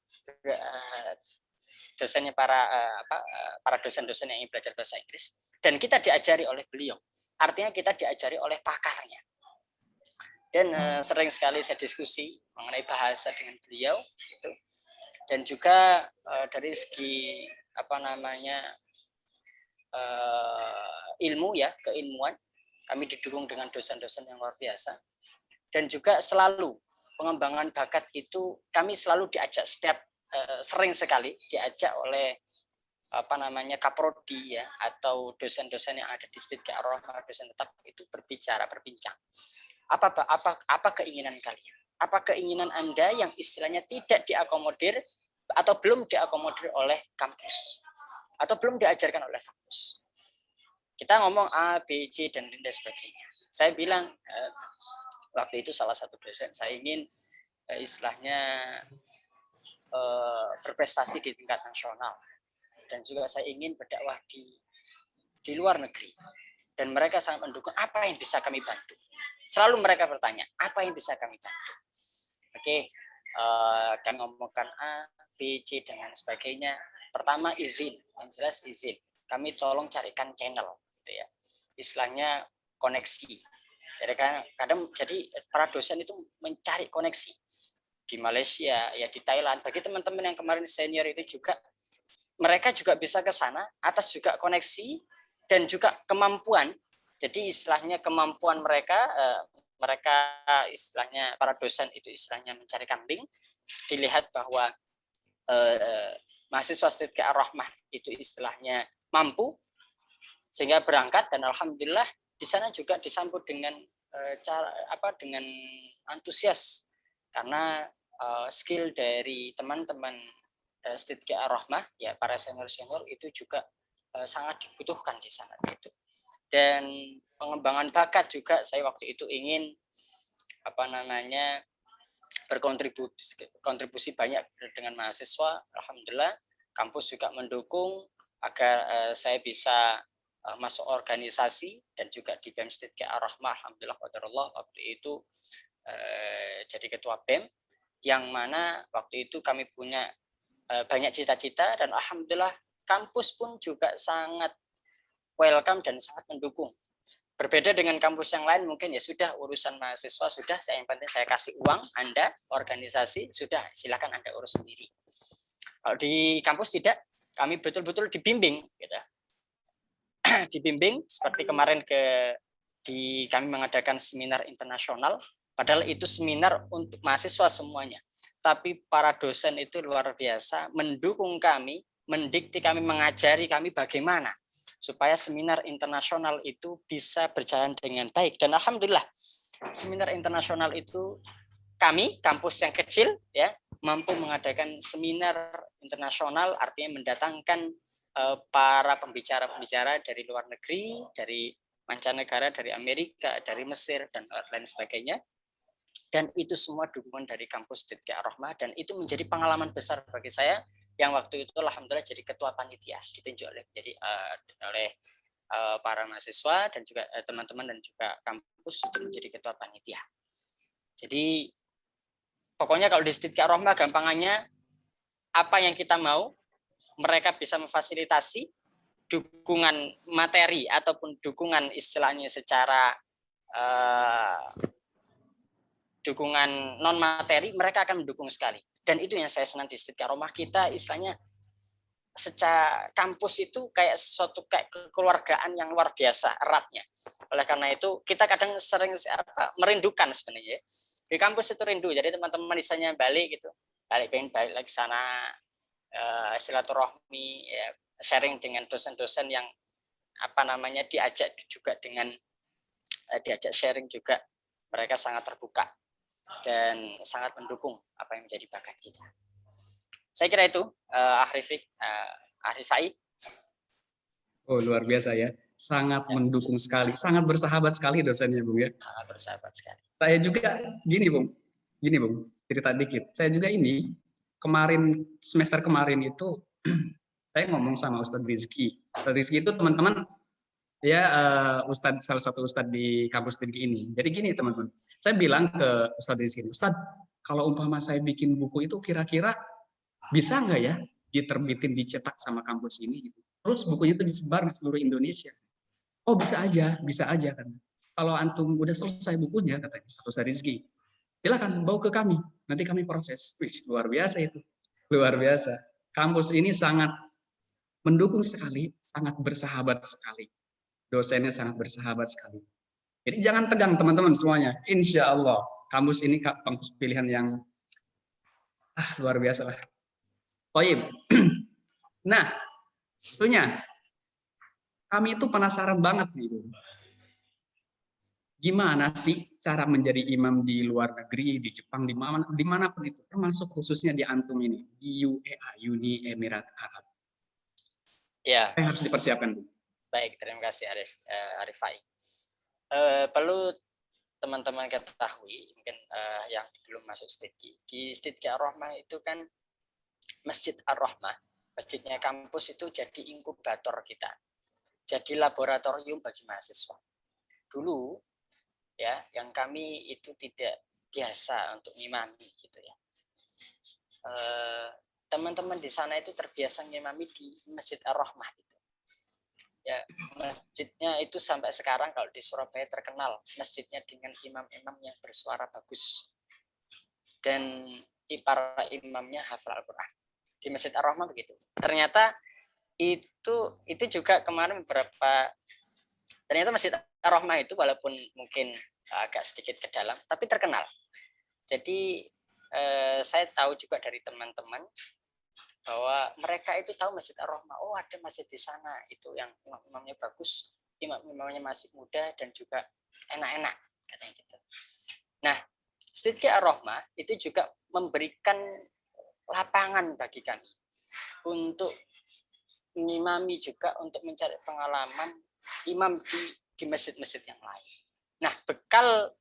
para dosen-dosen yang ingin belajar bahasa Inggris, dan kita diajari oleh beliau. Artinya kita diajari oleh pakarnya. Dan sering sekali saya diskusi mengenai bahasa dengan beliau, gitu. Dan juga dari segi ilmu ya, keilmuan, kami didukung dengan dosen-dosen yang luar biasa. Dan juga selalu pengembangan bakat itu kami selalu diajak sering sekali diajak oleh Kaprodi ya, atau dosen-dosen yang ada di Sidki Ar-Rahmah, dosen tetap itu berbincang. Apa keinginan kalian? Apa keinginan Anda yang istilahnya tidak diakomodir atau belum diakomodir oleh kampus atau belum diajarkan oleh kampus? Kita ngomong A, B, C dan sebagainya. Saya bilang waktu itu salah satu dosen, saya ingin istilahnya berprestasi di tingkat nasional, dan juga saya ingin berdakwah di luar negeri, dan mereka sangat mendukung. Apa yang bisa kami bantu? Selalu mereka bertanya, apa yang bisa kami bantu? Oke, kami ngomongkan A, B, C dan sebagainya. Pertama izin, yang jelas izin. Kami tolong carikan channel, gitu ya. Istilahnya koneksi. Jadi para dosen itu mencari koneksi di Malaysia, ya di Thailand. Bagi teman-teman yang kemarin senior itu juga, mereka juga bisa ke sana atas juga koneksi dan juga kemampuan. Jadi istilahnya kemampuan mereka istilahnya para dosen itu istilahnya mencarikan link, dilihat bahwa mahasiswa Sidki Ar-Rahmah itu istilahnya mampu sehingga berangkat, dan alhamdulillah di sana juga disambut dengan dengan antusias, karena skill dari teman-teman Sidki Ar-Rahmah ya, para senior itu juga sangat dibutuhkan di sana gitu. Dan pengembangan bakat juga saya waktu itu ingin berkontribusi banyak dengan mahasiswa. Alhamdulillah kampus juga mendukung agar saya bisa masuk organisasi, dan juga di BEM Sidki Ar-Rahmah alhamdulillah qadarullah waktu itu jadi ketua BEM, yang mana waktu itu kami punya banyak cita-cita, dan alhamdulillah kampus pun juga sangat welcome dan sangat mendukung. Berbeda dengan kampus yang lain, mungkin ya sudah urusan mahasiswa sudah, yang penting saya kasih uang, Anda organisasi sudah silakan Anda urus sendiri. Kalau di kampus tidak, kami betul-betul dibimbing, gitu. Dibimbing seperti kemarin kami mengadakan seminar internasional, padahal itu seminar untuk mahasiswa semuanya. Tapi para dosen itu luar biasa mendukung kami, mendikte kami, mengajari kami bagaimana supaya seminar internasional itu bisa berjalan dengan baik. Dan alhamdulillah seminar internasional itu kami, kampus yang kecil ya, mampu mengadakan seminar internasional, artinya mendatangkan para pembicara-pembicara dari luar negeri, dari mancanegara, dari Amerika, dari Mesir dan lain sebagainya. Dan itu semua dukungan dari kampus Sidki Ar-Rahmah, dan itu menjadi pengalaman besar bagi saya, yang waktu itu alhamdulillah jadi ketua panitia, ditunjuk oleh para mahasiswa dan juga teman-teman dan juga kampus untuk menjadi ketua panitia. Jadi pokoknya kalau di Sidki Ar-Rahmah gampangannya apa yang kita mau, mereka bisa memfasilitasi dukungan materi ataupun dukungan istilahnya secara dukungan non materi, mereka akan mendukung sekali. Dan itu yang saya senang di Sidki Ar-Rahmah. Kita istilahnya secara kampus itu kayak suatu kayak kekeluargaan yang luar biasa eratnya. Oleh karena itu kita kadang sering merindukan sebenarnya di kampus itu rindu. Jadi teman-teman misalnya balik gitu, pengen balik lagi sana, silaturahmi, ya, sharing dengan dosen-dosen yang diajak juga dengan diajak sharing juga, mereka sangat terbuka dan sangat mendukung apa yang menjadi bakat kita. Saya kira itu, Arifai. Oh, luar biasa ya. Sangat mendukung sekali, sangat bersahabat sekali dosennya, Bung ya. Sangat bersahabat sekali. Saya juga gini, Bung, cerita dikit. Saya juga ini semester kemarin itu saya ngomong sama Ustadz Rizky. Ustadz Rizky itu teman-teman ya, salah satu ustadz di kampus tinggi ini. Jadi gini teman-teman, saya bilang ke Ustadz Rizky, Ustadz, kalau umpama saya bikin buku itu kira-kira bisa nggak ya diterbitin, dicetak sama kampus ini gitu. Terus bukunya itu disebar di seluruh Indonesia. Oh, bisa aja kan. Kalau antum udah selesai bukunya, katanya Ustadz Rizky, silakan bawa ke kami, nanti kami proses. Wih, luar biasa itu. Luar biasa. Kampus ini sangat mendukung sekali, sangat bersahabat sekali. Dosennya sangat bersahabat sekali. Jadi jangan tegang teman-teman semuanya. Insya Allah kampus ini kampus pilihan yang luar biasa lah. Baik. Nah, tentunya kami itu penasaran banget nih, Bu. Gimana sih cara menjadi imam di luar negeri, di Jepang, dimanapun itu, termasuk khususnya di antum ini, di UEA, Uni Emirat Arab. Ya. Apa yang harus dipersiapkan, Bu? Baik, terima kasih Arifai. Perlu teman-teman ketahui, mungkin yang belum masuk Sidki, di Sidki Ar-Rahmah itu kan Masjid Ar-Rahmah, masjidnya kampus itu jadi inkubator kita, jadi laboratorium bagi mahasiswa. Dulu ya, yang kami itu tidak biasa untuk ngimami gitu ya. Teman-teman di sana itu terbiasa ngimami di Masjid Ar-Rahmah itu. Ya, masjidnya itu sampai sekarang kalau di Surabaya terkenal masjidnya dengan imam-imam yang bersuara bagus dan para imamnya hafal Al-Quran. Di Masjid Ar-Rahmah begitu. Ternyata itu juga kemarin ternyata Masjid Ar-Rahmah itu walaupun mungkin agak sedikit ke dalam, tapi terkenal. Jadi saya tahu juga dari teman-teman bahwa mereka itu tahu Masjid Ar-Rahmah, oh ada masjid di sana, itu yang imam-imamnya bagus, imam-imamnya masih muda dan juga enak-enak, katanya gitu. Nah, Sidki Ar-Rahmah itu juga memberikan lapangan bagi kami untuk mengimami juga, untuk mencari pengalaman imam di masjid-masjid yang lain. Nah, bekal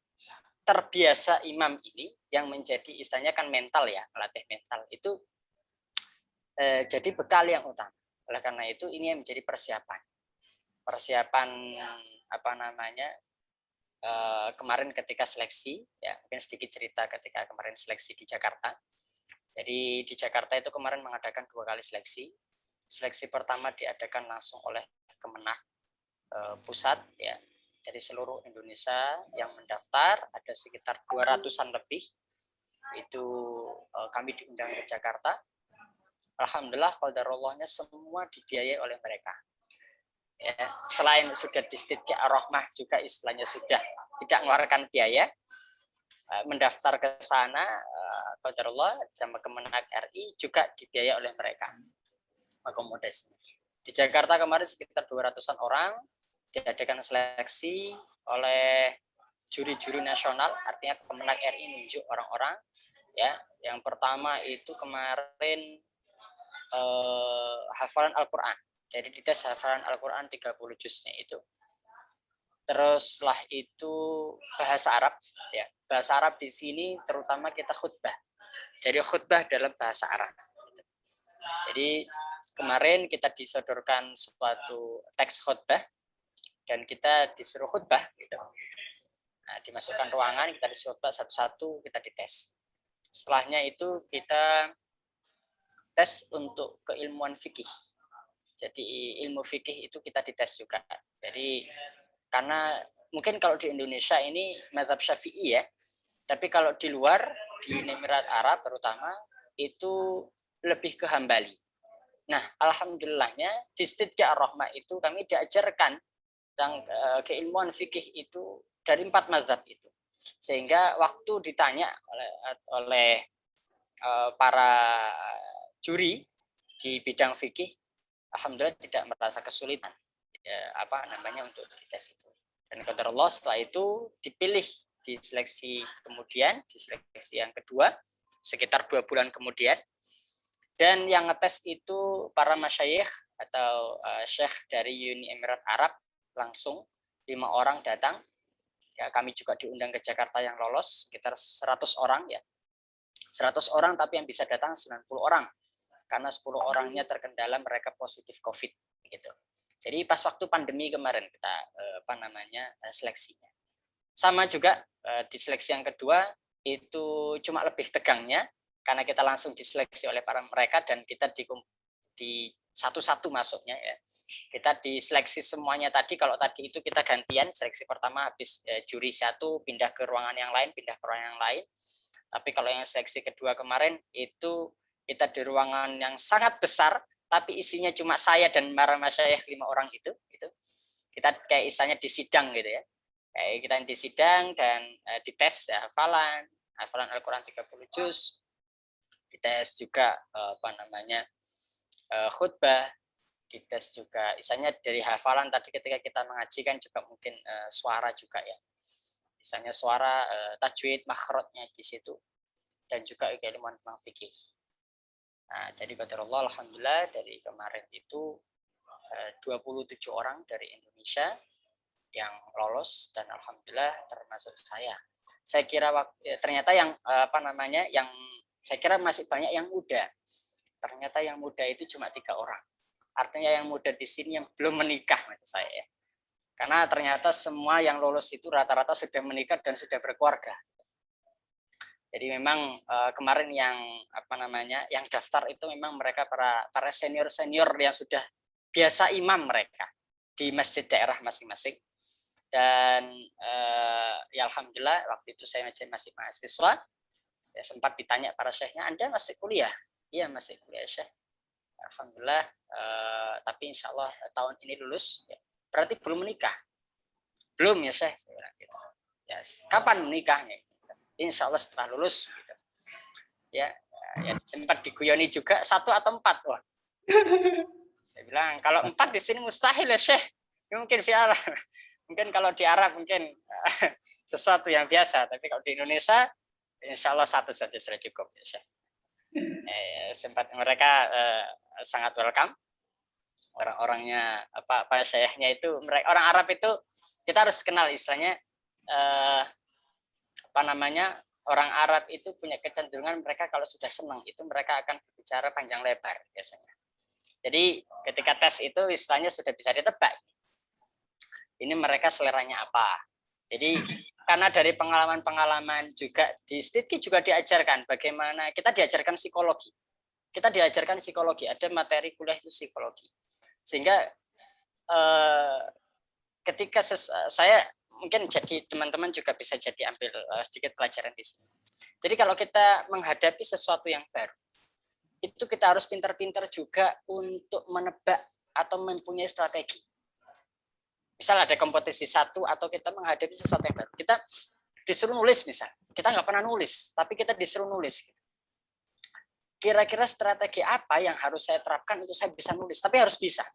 terbiasa imam ini yang menjadi istilahnya kan mental ya, melatih mental itu jadi bekal yang utama. Oleh karena itu ini yang menjadi persiapan kemarin ketika seleksi ya, mungkin sedikit cerita ketika kemarin seleksi di Jakarta. Jadi di Jakarta itu kemarin mengadakan 2 kali seleksi. Seleksi pertama diadakan langsung oleh Kemenak pusat ya, dari seluruh Indonesia yang mendaftar ada sekitar 200-an lebih. Itu kami diundang ke Jakarta. Alhamdulillah qadarullah-nya semua dibiayai oleh mereka. Ya, selain sudah di Sidki Ar-Rahmah juga istilahnya sudah tidak mengeluarkan biaya, mendaftar ke sana qadarullah sama Kemenak RI juga dibiayai oleh mereka. Akomodasi. Di Jakarta kemarin sekitar 200-an orang diadakan seleksi oleh juri-juri nasional, artinya Kemenak RI menunjuk orang-orang ya. Yang pertama itu kemarin hafalan Al-Quran. Jadi dites hafalan Al-Quran 30 juznya itu. Terus setelah itu bahasa Arab ya. Bahasa Arab di sini terutama kita khutbah. Jadi khutbah dalam bahasa Arab. Jadi kemarin kita disodorkan suatu teks khutbah dan kita disuruh khutbah gitu. Nah, dimasukkan ruangan, kita disuruh khutbah satu-satu, kita dites. Setelahnya itu kita tes untuk keilmuan fikih. Jadi ilmu fikih itu kita dites juga. Jadi karena mungkin kalau di Indonesia ini mazhab Syafi'i ya, tapi kalau di luar di Emirat Arab terutama itu lebih ke Hambali. Nah, alhamdulillahnya di Stidqi Ar-Rahmah itu kami diajarkan tentang keilmuan fikih itu dari 4 mazhab itu. Sehingga waktu ditanya oleh para juri di bidang fikih, alhamdulillah tidak merasa kesulitan untuk dites itu. Dan qadar Allah setelah itu dipilih di seleksi kemudian, di seleksi yang kedua sekitar 2 bulan kemudian. Dan yang ngetes itu para masyayikh atau syekh dari Uni Emirat Arab langsung 5 orang datang. Ya, kami juga diundang ke Jakarta yang lolos sekitar 100 orang ya. 100 orang tapi yang bisa datang 90 orang. Karena 10 orangnya terkendala mereka positif COVID gitu. Jadi pas waktu pandemi kemarin kita seleksinya. Sama juga di seleksi yang kedua itu cuma lebih tegangnya karena kita langsung diseleksi oleh para mereka dan kita di satu-satu masuknya ya. Kita diseleksi semuanya tadi, kalau tadi itu kita gantian, seleksi pertama habis juri satu pindah ke ruangan yang lain, Tapi kalau yang seleksi kedua kemarin itu kita di ruangan yang sangat besar, tapi isinya cuma saya dan para masyayikh 5 orang itu. Kita kayak istilahnya di sidang gitu ya. Kayak kita di sidang dan dites ya, hafalan Al-Quran 30 juz. Dites juga khutbah, dites juga misalnya dari hafalan tadi ketika kita mengaji kan juga mungkin suara juga ya, misalnya suara tajwid makhrajnya di situ dan juga keilmuan tentang fikih. Nah, jadi qadarullah alhamdulillah dari kemarin itu 27 orang dari Indonesia yang lolos dan alhamdulillah termasuk saya. Saya kira ternyata yang yang saya kira masih banyak yang muda. Ternyata yang muda itu cuma 3 orang. Artinya yang muda di sini yang belum menikah maksud saya ya. Karena ternyata semua yang lolos itu rata-rata sudah menikah dan sudah berkeluarga. Jadi memang kemarin yang yang daftar itu memang mereka para senior-senior yang sudah biasa imam mereka di masjid daerah masing-masing. Dan ya alhamdulillah waktu itu saya masih mahasiswa. Ya, sempat ditanya para syekhnya, Anda masih kuliah? Iya masih kuliah Syekh. Alhamdulillah, tapi insya Allah tahun ini lulus. Ya, berarti belum menikah? Belum ya Syekh. Saya bilang gitu. Ya, kapan menikahnya? Insya Allah setelah lulus. Gitu. Ya sempat diguyoni juga 1 atau 4. Wah. Saya bilang kalau 4 di sini mustahil ya Syekh. Mungkin mungkin kalau di Arab mungkin sesuatu yang biasa, tapi kalau di Indonesia insya Allah 1 saja sudah cukup ya Syekh. Sempat mereka sangat welcome, orang-orangnya syekhnya itu mereka orang Arab itu kita harus kenal istilahnya orang Arab itu punya kecenderungan mereka kalau sudah senang itu mereka akan berbicara panjang lebar biasanya. Jadi ketika tes itu istilahnya sudah bisa ditebak ini mereka seleranya apa. Jadi karena dari pengalaman-pengalaman juga di Stidqi juga diajarkan bagaimana kita diajarkan psikologi. Ada materi kuliah itu psikologi. Sehingga ketika saya mungkin jadi teman-teman juga bisa jadi ambil sedikit pelajaran di sini. Jadi kalau kita menghadapi sesuatu yang baru, itu kita harus pintar-pintar juga untuk menebak atau mempunyai strategi. Misal ada kompetisi satu atau kita menghadapi sesuatu yang baru, kita disuruh nulis misal, kita nggak pernah nulis, tapi kita disuruh nulis. Kira-kira strategi apa yang harus saya terapkan untuk saya bisa nulis, tapi harus bisa.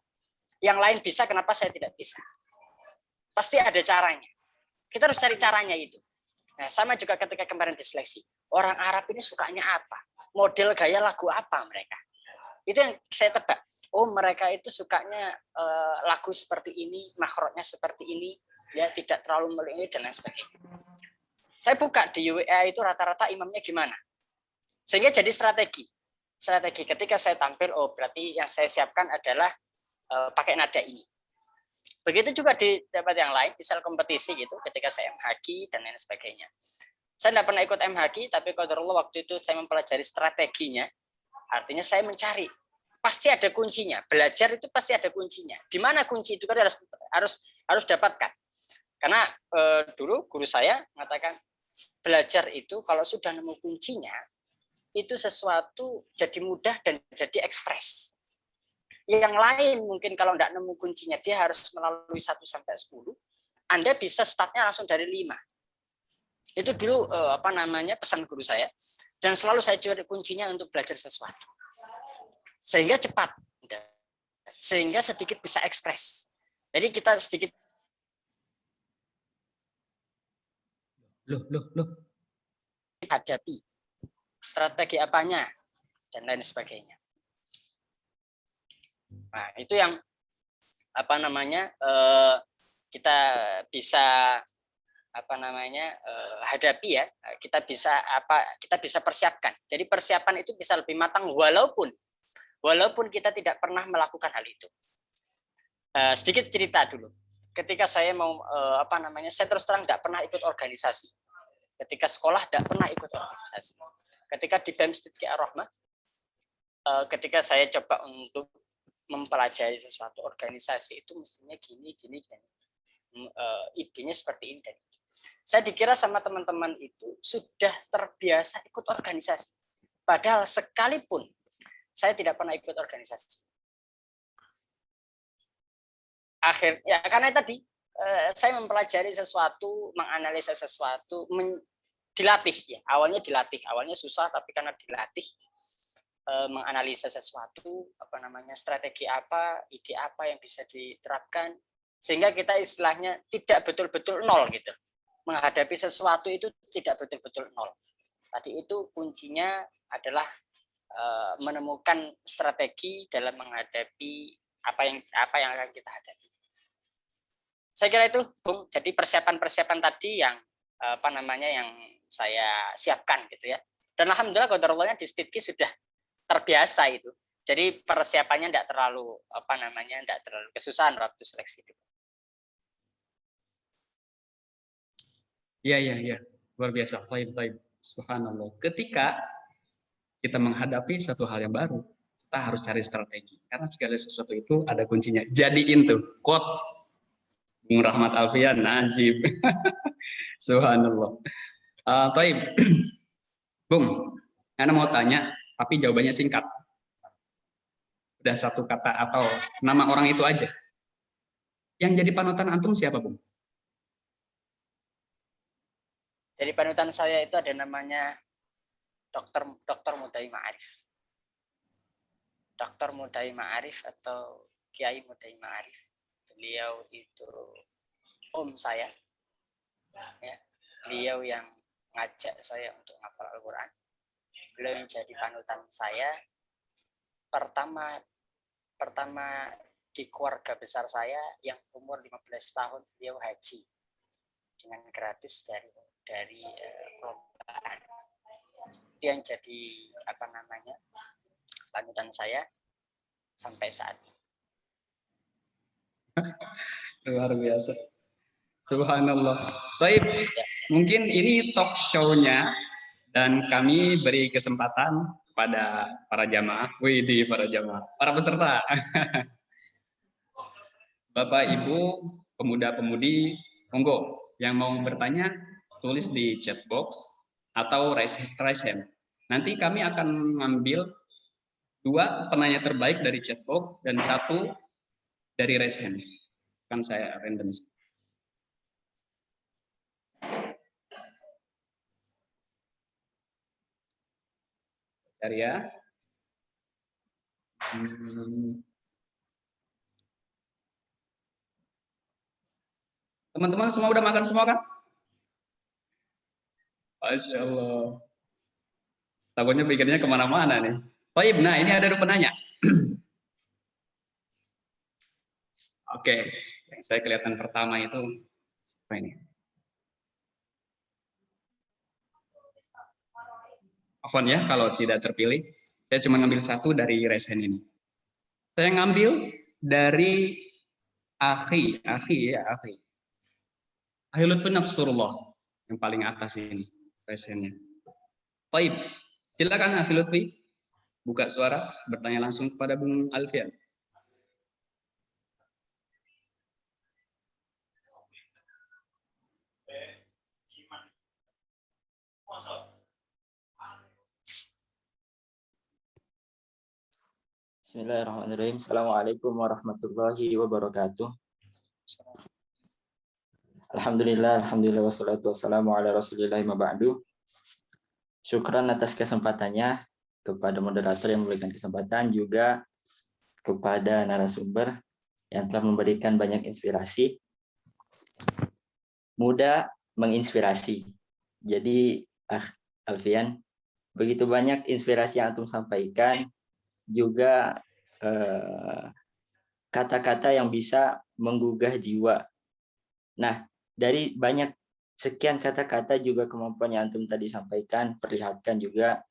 Yang lain bisa, kenapa saya tidak bisa? Pasti ada caranya. Kita harus cari caranya itu. Nah, sama juga ketika kemarin diseleksi, orang Arab ini sukanya apa? Model gaya lagu apa mereka? Itu yang saya tebak. Oh, mereka itu sukanya lagu seperti ini, makhrajnya seperti ini, ya tidak terlalu melingkar dan lain sebagainya. Saya buka di WA itu rata-rata imamnya gimana. Sehingga jadi strategi. Strategi ketika saya tampil, oh berarti yang saya siapkan adalah pakai nada ini. Begitu juga di tempat yang lain, misal kompetisi gitu, ketika saya MHQ dan lain sebagainya. Saya tidak pernah ikut MHQ, tapi qadarullah waktu itu saya mempelajari strateginya. Artinya saya mencari, pasti ada kuncinya. Belajar itu pasti ada kuncinya. Di mana kunci itu kan harus dapatkan. Karena dulu guru saya mengatakan belajar itu kalau sudah nemu kuncinya itu sesuatu jadi mudah dan jadi ekspres. Yang lain mungkin kalau tidak nemu kuncinya dia harus melalui 1 sampai 10. Anda bisa startnya langsung dari 5. Itu dulu pesan guru saya. Dan selalu saya cari kuncinya untuk belajar sesuatu. Sehingga cepat. Sehingga sedikit bisa ekspres. Jadi kita sedikit hadapi. Strategi apanya. Dan lain sebagainya. Nah, itu yang kita bisa hadapi ya, kita bisa persiapkan. Jadi persiapan itu bisa lebih matang walaupun kita tidak pernah melakukan hal itu. Sedikit cerita dulu. Ketika saya mau saya terus terang tidak pernah ikut organisasi. Ketika sekolah tidak pernah ikut organisasi. Ketika di BEM Sidki Ar-Rahmah, ketika saya coba untuk mempelajari sesuatu organisasi itu mestinya gini. Idenya seperti ini. Saya dikira sama teman-teman itu sudah terbiasa ikut organisasi. Padahal sekalipun saya tidak pernah ikut organisasi. Akhirnya karena tadi saya mempelajari sesuatu, menganalisa sesuatu, dilatih ya. Awalnya susah tapi karena dilatih. Menganalisa sesuatu, strategi apa, ide apa yang bisa diterapkan, sehingga kita istilahnya tidak betul-betul nol gitu. Menghadapi sesuatu itu tidak betul-betul nol. Tadi itu kuncinya adalah menemukan strategi dalam menghadapi apa yang akan kita hadapi. Saya kira itu, Bung. Jadi persiapan tadi yang yang saya siapkan gitu ya. Dan alhamdulillah qadarullah di Stitki sudah terbiasa itu. Jadi persiapannya tidak terlalu kesusahan waktu seleksi itu. Iya. Luar biasa. Baik. Subhanallah. Ketika kita menghadapi satu hal yang baru, kita harus cari strategi. Karena segala sesuatu itu ada kuncinya. Jadiin tuh quotes Bung Rahmat Alfian, najib. Subhanallah. Baik. Bung, Anda mau tanya, tapi jawabannya singkat. Udah satu kata atau nama orang itu aja. Yang jadi panutan antum siapa, Bung? Jadi panutan saya itu ada namanya Dr. Mudai Ma'arif. Dr. Mudai Ma'arif atau Kiai Mudai Ma'arif. Beliau itu om saya. Ya, beliau yang ngajak saya untuk hafal Al-Quran. Beliau yang jadi panutan saya. Pertama di keluarga besar saya yang umur 15 tahun beliau haji dengan gratis dari perlombaan. Dia yang jadi panutan saya sampai saat ini. Luar biasa. Subhanallah. Baik, mungkin ini talk show-nya dan kami beri kesempatan kepada para jamaah, para peserta. Bapak, Ibu, pemuda-pemudi, monggo yang mau bertanya tulis di chat box atau raise hand. Nanti kami akan mengambil 2 penanya terbaik dari chat box dan 1 dari raise hand. Kan saya random. Cari ya. Teman-teman semua udah makan semua kan? Masya Allah. Takutnya pikirnya kemana-mana nih. Baik, nah ini ada 2 penanya. Oke, yang saya kelihatan pertama itu apa ini? Afwan ya, kalau tidak terpilih, saya cuma ngambil 1 dari raise hand ini. Saya ngambil dari Akhi Lutfi Nafsurullah, yang paling atas ini raise hand-nya. Baik, silakan Akhi Lutfi. buka suara, bertanya langsung kepada Bung Alfian. Bismillahirrahmanirrahim. Assalamualaikum warahmatullahi wabarakatuh. Alhamdulillah, wassalatu wassalamu ala rasulillah ma ba'du. Syukran atas kesempatannya kepada moderator yang memberikan kesempatan, juga kepada narasumber yang telah memberikan banyak inspirasi. Muda menginspirasi. Jadi, Alfian, begitu banyak inspirasi yang antum sampaikan, juga kata-kata yang bisa menggugah jiwa. Nah, dari banyak sekian kata-kata juga kemampuan yang antum tadi sampaikan, perlihatkan juga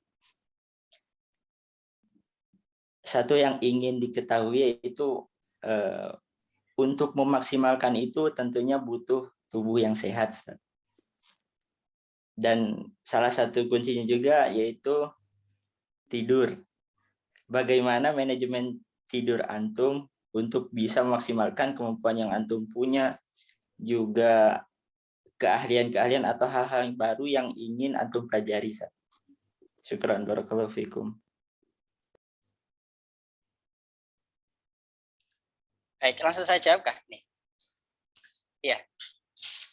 satu yang ingin diketahui, yaitu untuk memaksimalkan itu tentunya butuh tubuh yang sehat. Dan salah satu kuncinya juga yaitu tidur. Bagaimana manajemen tidur antum untuk bisa memaksimalkan kemampuan yang antum punya, juga keahlian-keahlian atau hal-hal yang baru yang ingin antum pelajari. Syukran, barakallahu fikum. Baik, langsung saya jawab kah? Nih. Iya.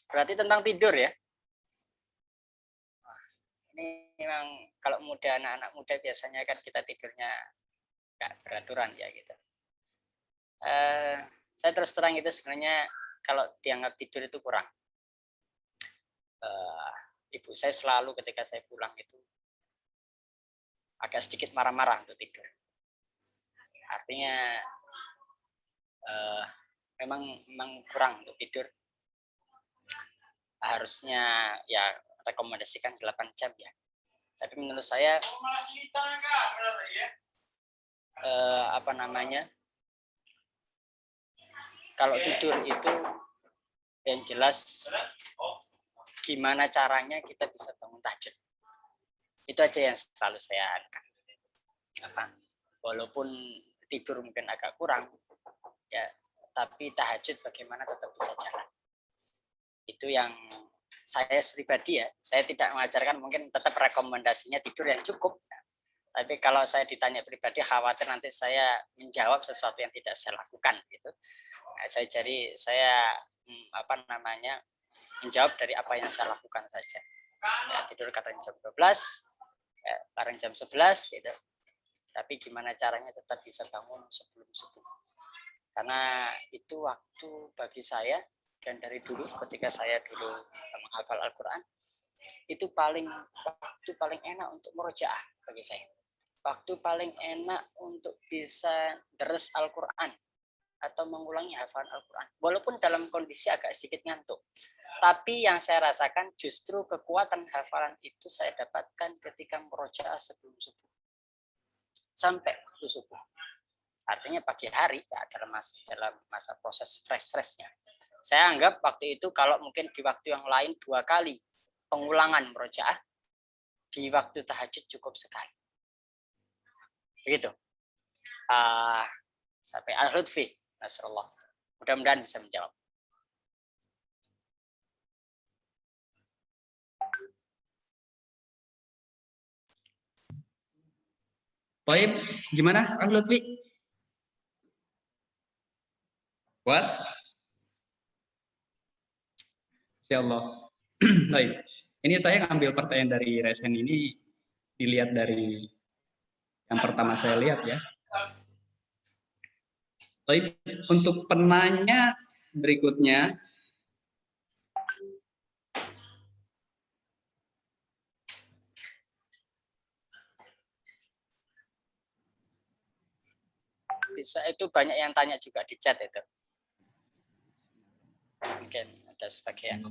Berarti tentang tidur ya. Ini memang kalau muda, anak-anak muda biasanya kan kita tidurnya nggak beraturan ya gitu. Saya terus terang itu sebenarnya kalau dianggap tidur itu kurang. Ibu saya selalu ketika saya pulang itu agak sedikit marah-marah untuk tidur. Artinya memang kurang untuk tidur. Harusnya ya rekomendasikan 8 jam ya. Tapi menurut saya kalau tidur itu yang jelas gimana caranya kita bisa bangun tahajud. Itu aja yang selalu saya akan. Walaupun tidur mungkin agak kurang ya, tapi tahajud bagaimana tetap bisa jalan. Itu yang saya pribadi ya, saya tidak mengajarkan, mungkin tetap rekomendasinya tidur yang cukup. Tapi kalau saya ditanya pribadi, khawatir nanti saya menjawab sesuatu yang tidak saya lakukan gitu. Nah, saya menjawab dari apa yang saya lakukan saja. Ya, tidur kadang jam 12, ya, kadang jam 11 gitu. Tapi gimana caranya tetap bisa bangun sebelum subuh. Karena itu waktu bagi saya, dan dari dulu ketika saya dulu menghafal Al-Quran, itu waktu paling enak untuk murojaah bagi saya. Waktu paling enak untuk bisa deres Al-Quran atau mengulangi hafalan Al-Quran. Walaupun dalam kondisi agak sedikit ngantuk. Tapi yang saya rasakan justru kekuatan hafalan itu saya dapatkan ketika murojaah sebelum subuh. Sampai waktu subuh. Artinya pagi hari ya, dalam masa proses fresh-freshnya. Saya anggap waktu itu kalau mungkin di waktu yang lain 2 kali pengulangan murojaah, di waktu tahajud cukup sekali. Begitu. Sampai Al-Lutfi, Nasrullah. Mudah-mudahan bisa menjawab. Baik, gimana Al-Lutfi? Was? Insyaallah. Baik. Ini saya ngambil pertanyaan dari Resen ini dilihat dari yang pertama saya lihat ya. Baik, untuk penanya berikutnya bisa, itu banyak yang tanya juga di chat itu. Mungkin ada sebagian.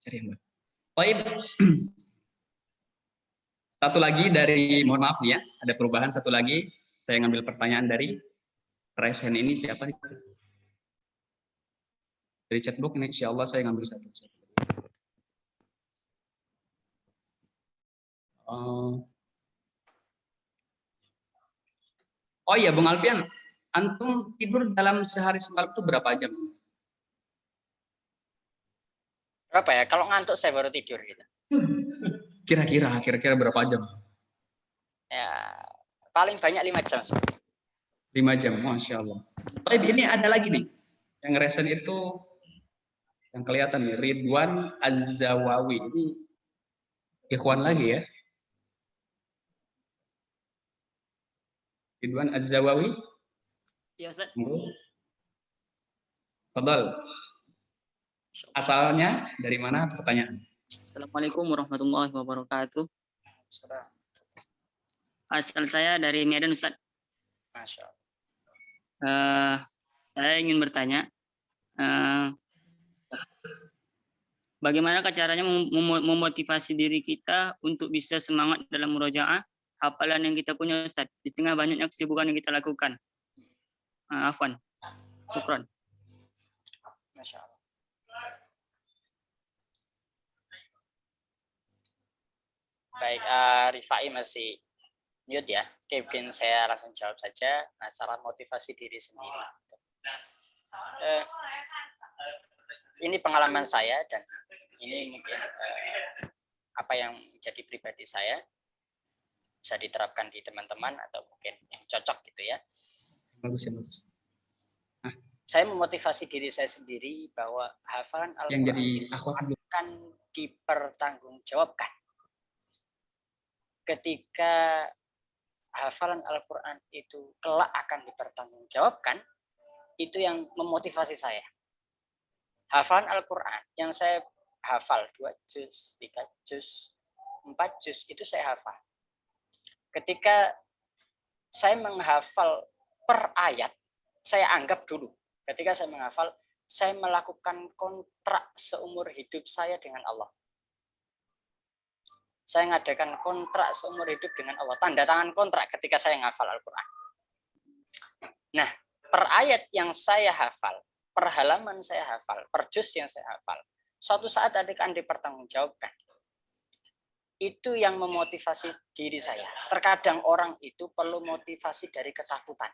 Cari yang baru. Baik. Satu lagi dari, mohon maaf nih ya, ada perubahan satu lagi. Saya ngambil pertanyaan dari raise hand ini siapa nih? Dari chatbox nih, insya Allah saya ngambil satu. Oh iya, Bung Alfian, antum tidur dalam sehari semalam itu berapa jam? Berapa ya? Kalau ngantuk saya baru tidur gitu. Kira-kira berapa jam? Ya, paling banyak 5 jam. 5 jam, Masya Allah. Tapi ini ada lagi nih, yang resen itu, yang kelihatan nih, Ridwan Az-Zawawi. Ini ikhwan lagi ya. Ridwan Az-Zawawi. Ya, Ustaz. Fadal. Asalnya dari mana? Pertanyaan. Assalamualaikum warahmatullahi wabarakatuh. Asal saya dari Medan, Ustaz. Masya Allah. Saya ingin bertanya, bagaimana caranya memotivasi diri kita untuk bisa semangat dalam murojaah hafalan yang kita punya, Ustaz, di tengah banyaknya kesibukan yang kita lakukan. Afwan. Syukran. Masya Allah. Baik, Rifai masih mute ya. Oke, mungkin saya langsung jawab saja masalah motivasi diri sendiri. Ini pengalaman saya dan ini mungkin apa yang menjadi pribadi saya, bisa diterapkan di teman-teman atau mungkin yang cocok gitu ya. Bagus ya, bagus. Saya memotivasi diri saya sendiri bahwa hafalan Al-Quran akan dipertanggungjawabkan. Ketika hafalan Al-Quran itu kelak akan dipertanggungjawabkan, itu yang memotivasi saya. Hafalan Al-Quran yang saya hafal 2 juz, 3 juz, 4 juz, itu saya hafal. Ketika saya menghafal per ayat, saya anggap dulu, ketika saya menghafal, saya melakukan kontrak seumur hidup saya dengan Allah. Saya mengadakan kontrak seumur hidup dengan Allah. Tanda tangan kontrak ketika saya menghafal Al-Quran. Nah, per ayat yang saya hafal, per halaman saya hafal, per juz yang saya hafal, suatu saat akan dipertanggungjawabkan. Itu yang memotivasi diri saya. Terkadang orang itu perlu motivasi dari ketakutan.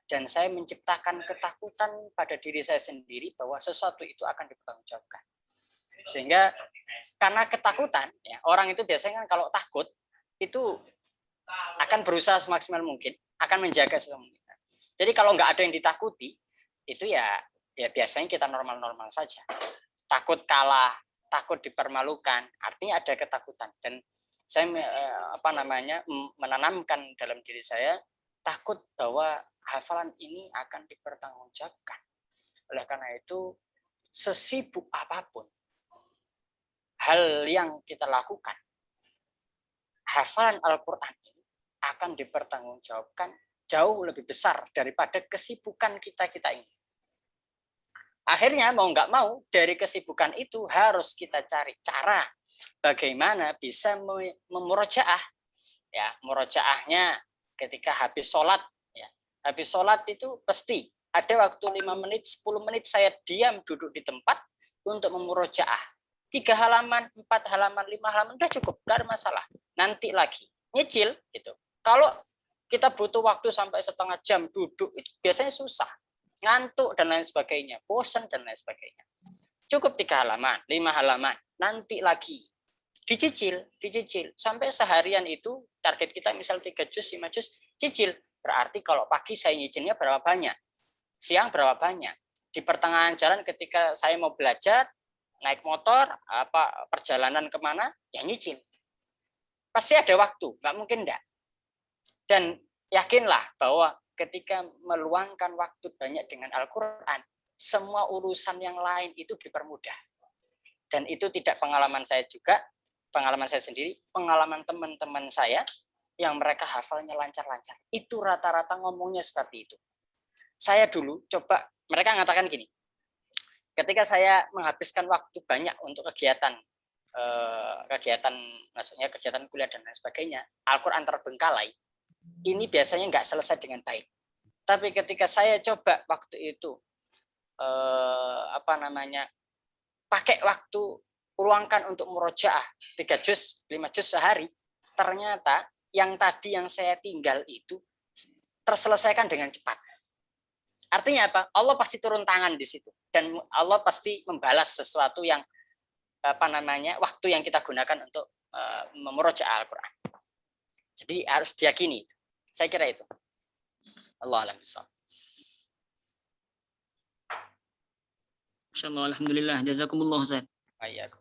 Dan saya menciptakan ketakutan pada diri saya sendiri bahwa sesuatu itu akan dipertanggungjawabkan. Sehingga karena ketakutan, ya, orang itu biasanya kan kalau takut itu akan berusaha semaksimal mungkin, akan menjaga semaksimal mungkin. Jadi kalau nggak ada yang ditakuti, itu ya biasanya kita normal-normal saja. Takut kalah, takut dipermalukan, artinya ada ketakutan. Dan saya menanamkan dalam diri saya takut bahwa hafalan ini akan dipertanggungjawabkan. Oleh karena itu, sesibuk apapun hal yang kita lakukan, hafalan Al-Quran ini akan dipertanggungjawabkan jauh lebih besar daripada kesibukan kita ini. Akhirnya mau nggak mau dari kesibukan itu harus kita cari cara bagaimana bisa memurojaah. Ya, murojaahnya ketika habis sholat. Ya. Habis sholat itu pasti ada waktu 5 menit, 10 menit saya diam duduk di tempat untuk memurojaah. 3 halaman, 4 halaman, 5 halaman, udah cukup, gak ada masalah. Nanti lagi, nyicil gitu. Kalau kita butuh waktu sampai setengah jam duduk, itu biasanya susah. Ngantuk dan lain sebagainya, bosan dan lain sebagainya. Cukup 3 halaman, 5 halaman, nanti lagi. Dicicil. Sampai seharian itu, target kita misal 3 juz, 5 juz, cicil. Berarti kalau pagi saya nyicilnya berapa banyak? Siang berapa banyak? Di pertengahan jalan ketika saya mau belajar, naik motor, perjalanan kemana, ya nyicil. Pasti ada waktu, nggak mungkin enggak. Dan yakinlah bahwa ketika meluangkan waktu banyak dengan Al-Quran, semua urusan yang lain itu dipermudah. Dan itu tidak pengalaman saya juga, pengalaman saya sendiri, pengalaman teman-teman saya, yang mereka hafalnya lancar-lancar. Itu rata-rata ngomongnya seperti itu. Saya dulu coba, mereka mengatakan gini, ketika saya menghabiskan waktu banyak untuk kegiatan kegiatan, maksudnya kegiatan kuliah dan lain sebagainya, Al-Quran terbengkalai, ini biasanya nggak selesai dengan baik. Tapi ketika saya coba waktu itu pakai waktu, luangkan untuk murojaah 3 juz, 5 juz sehari, ternyata yang tadi yang saya tinggal itu terselesaikan dengan cepat. Artinya apa? Allah pasti turun tangan di situ, dan Allah pasti membalas sesuatu yang waktu yang kita gunakan untuk memurojaah Al-Quran. Jadi harus diyakini. Saya kira itu. Allah alam bisawab. Masyaallah, alhamdulillah, jazakumullah Ustaz. Ayyakum.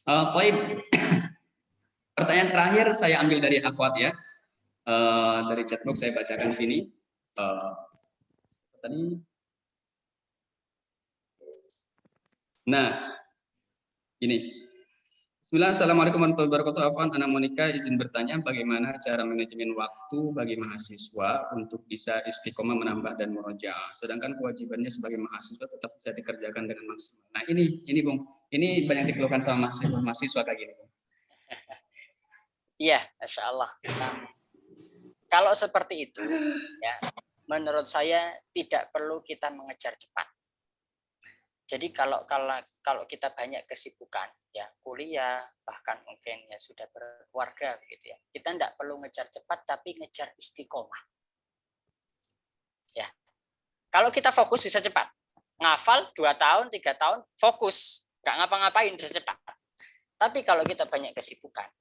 Baik. Pertanyaan terakhir saya ambil dari akhwat ya. Dari chatbox saya bacakan sini. Nah, ini. Bismillah, assalamualaikum warahmatullahi wabarakatuh. Afwan, Ana Monika izin bertanya bagaimana cara manajemen waktu bagi mahasiswa untuk bisa istiqomah menambah dan murojaah. Sedangkan kewajibannya sebagai mahasiswa tetap bisa dikerjakan dengan maksimal. Nah ini Bung, ini banyak dikeluhkan sama mahasiswa kayak gini, Bung. Iya, Masya Allah. Nah, kalau seperti itu, ya, menurut saya tidak perlu kita mengejar cepat. Jadi kalau kita banyak kesibukan, ya kuliah, bahkan mungkin ya sudah berkeluarga begitu ya, kita tidak perlu ngejar cepat, tapi ngejar istiqomah. Ya, kalau kita fokus bisa cepat, ngafal 2 tahun, 3 tahun, fokus, nggak ngapa-ngapain bisa cepat. Tapi kalau kita banyak kesibukan,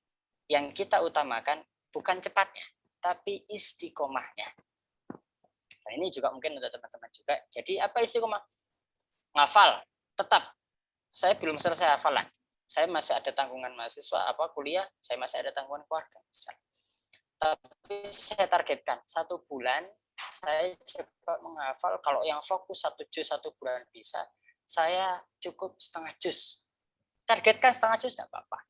yang kita utamakan bukan cepatnya, tapi istiqomahnya. Nah, ini juga mungkin untuk teman-teman juga. Jadi apa istiqomah? Ngafal, tetap saya belum selesai hafalan, saya masih ada tanggungan mahasiswa, kuliah, saya masih ada tanggungan keluarga, misalnya. Tapi saya targetkan 1 bulan saya coba menghafal. Kalau yang fokus 1 juz 1 bulan bisa, saya cukup setengah juz. Targetkan setengah juz tidak apa-apa,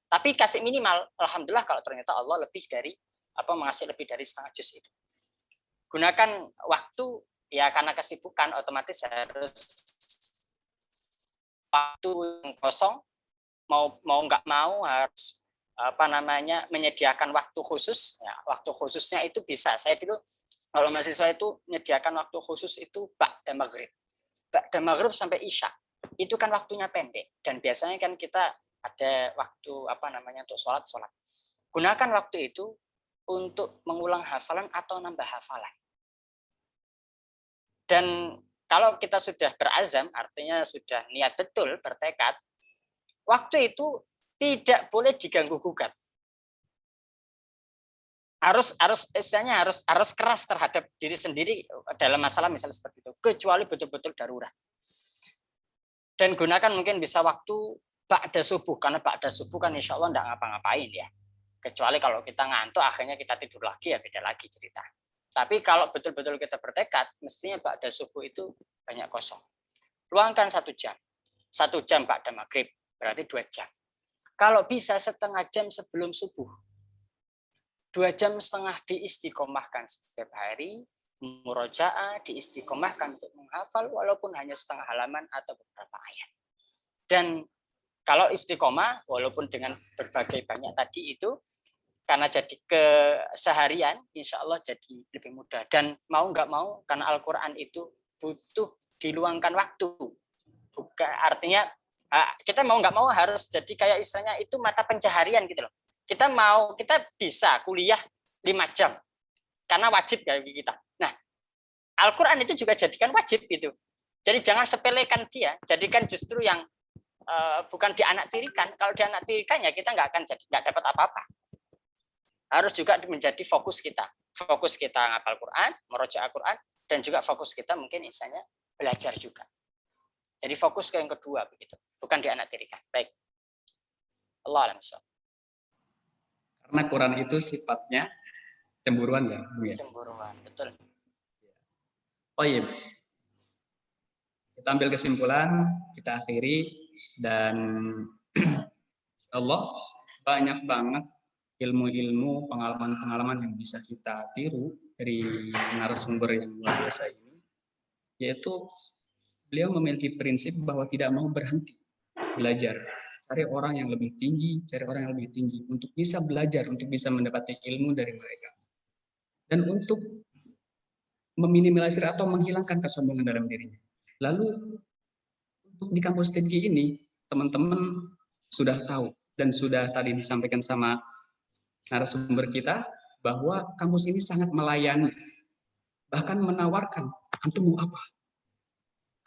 tapi kasih minimal. Alhamdulillah kalau ternyata Allah mengasih lebih dari setengah juz itu. Gunakan waktu ya, karena kesibukan otomatis harus waktu yang kosong, mau nggak mau harus menyediakan waktu khusus. Ya, waktu khususnya itu bisa. Saya dulu kalau mahasiswa itu menyediakan waktu khusus itu ba'da maghrib. Ba'da maghrib sampai isya. Itu kan waktunya pendek, dan biasanya kan kita ada waktu untuk sholat. Gunakan waktu itu untuk mengulang hafalan atau nambah hafalan. Dan kalau kita sudah berazam, artinya sudah niat betul, bertekad, waktu itu tidak boleh diganggu-gugat. Istilahnya harus keras terhadap diri sendiri dalam masalah misalnya seperti itu, kecuali betul-betul darurat. Dan gunakan mungkin bisa waktu ba'da subuh, karena ba'da subuh kan insya Allah tidak ngapa-ngapain ya. Kecuali kalau kita ngantuk, akhirnya kita tidur lagi, ya beda lagi cerita. Tapi kalau betul-betul kita bertekad, mestinya ba'da subuh itu banyak kosong. Luangkan 1 jam. 1 jam ba'da maghrib, berarti 2 jam. Kalau bisa setengah jam sebelum subuh. 2,5 jam diistiqomahkan setiap hari, murojaah, diistiqomahkan untuk menghafal, walaupun hanya setengah halaman atau beberapa ayat. Dan kalau istiqomah, walaupun dengan berbagai banyak tadi itu, karena jadi keseharian, insya Allah jadi lebih mudah. Dan mau nggak mau, karena Al-Quran itu butuh diluangkan waktu. Bukan artinya kita mau nggak mau harus jadi kayak istilahnya itu mata pencaharian gitu loh. Kita bisa kuliah 5 jam karena wajib bagi kita. Nah, Al-Quran itu juga jadikan wajib gitu. Jadi jangan sepelekan dia, jadikan justru yang bukan dianaktirikan. Kalau dianaktirikan ya kita nggak dapat apa-apa. Harus juga menjadi fokus kita. Fokus kita ngapal Quran, merojaah Quran, dan juga fokus kita mungkin misalnya belajar juga. Jadi fokus ke yang kedua begitu, bukan dianaktirikan. Baik. Allah alam bisawab. Karena Quran itu sifatnya cemburuan ya, Bu ya. Cemburuan, betul. Oh iya. Kita ambil kesimpulan, kita akhiri, dan Allah banyak banget ilmu-ilmu, pengalaman-pengalaman yang bisa kita tiru dari narasumber yang luar biasa ini, yaitu beliau memiliki prinsip bahwa tidak mau berhenti belajar. Cari orang yang lebih tinggi, cari orang yang lebih tinggi untuk bisa belajar, untuk bisa mendapatkan ilmu dari mereka. Dan untuk meminimalisir atau menghilangkan kesombongan dalam dirinya. Lalu untuk di kampus tinggi ini, teman-teman sudah tahu dan sudah tadi disampaikan sama narasumber kita bahwa kampus ini sangat melayani, bahkan menawarkan, antum mau apa?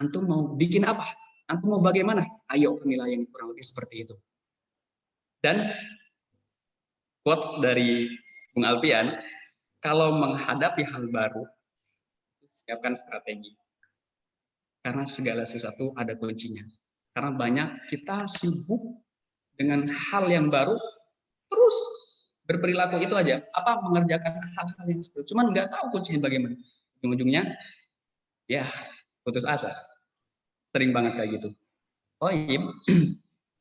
Antum mau bikin apa? Antum mau bagaimana? Ayo kami layani, kurang lebih seperti itu. Dan quotes dari Bung Alfian, kalau menghadapi hal baru, siapkan strategi. Karena segala sesuatu ada kuncinya. Karena banyak kita sibuk dengan hal yang baru, terus berperilaku itu aja. Apa mengerjakan hal-hal yang seperti itu. Cuman nggak tahu kuncinya bagaimana. Ujung-ujungnya, ya putus asa. Sering banget kayak gitu. Oh iya,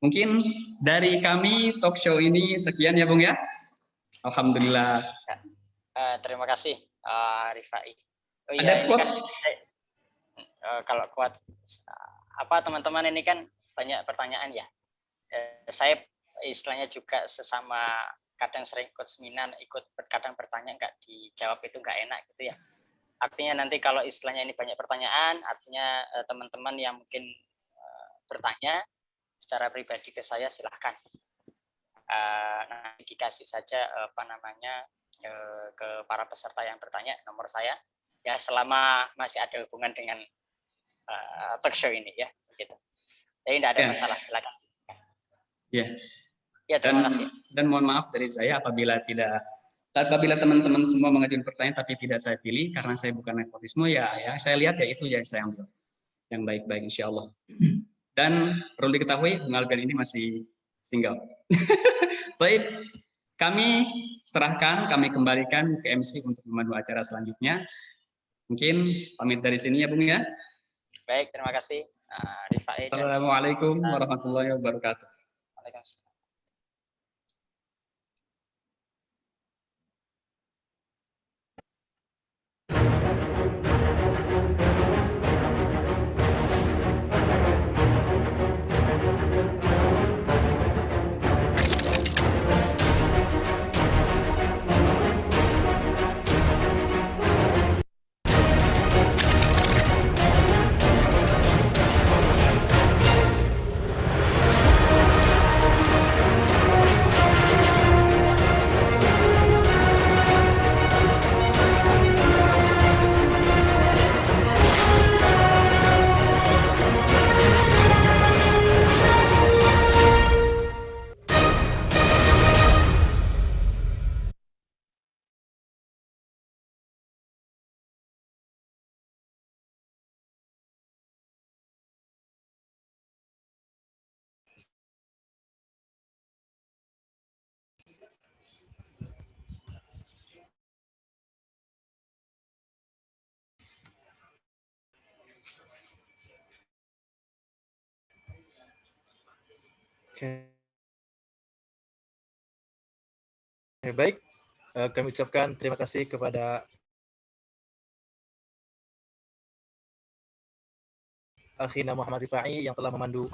mungkin dari kami talk show ini sekian ya Bung ya. Alhamdulillah. Terima kasih Rifai. Oh Ada iya, ini kan kalau kuat apa teman-teman ini kan banyak pertanyaan ya. Saya istilahnya juga sesama kadang sering ikut seminar, ikut kadang bertanya nggak dijawab itu nggak enak gitu ya. Artinya nanti kalau istilahnya ini banyak pertanyaan, artinya teman-teman yang mungkin bertanya secara pribadi ke saya silahkan. Nanti dikasih saja apa namanya ke para peserta yang bertanya nomor saya. Ya selama masih ada hubungan dengan talk show ini ya begitu. Jadi tidak ada masalah, silakan. Ya. Ya, terima kasih. Dan mohon maaf dari saya apabila teman-teman semua mengajukan pertanyaan tapi tidak saya pilih karena saya bukan nepotisme ya saya lihat ya itu yang saya ambil yang baik-baik insya Allah. Dan perlu diketahui Bung Alfian ini masih single. Baik, kami serahkan, kami kembalikan ke MC untuk memandu acara selanjutnya. Mungkin pamit dari sini ya Bung ya. Baik, terima kasih Rifai. Assalamualaikum warahmatullahi wabarakatuh. Waalaikumsalam. Baik, kami ucapkan terima kasih kepada Akhina Muhammad Rifai yang telah memandu.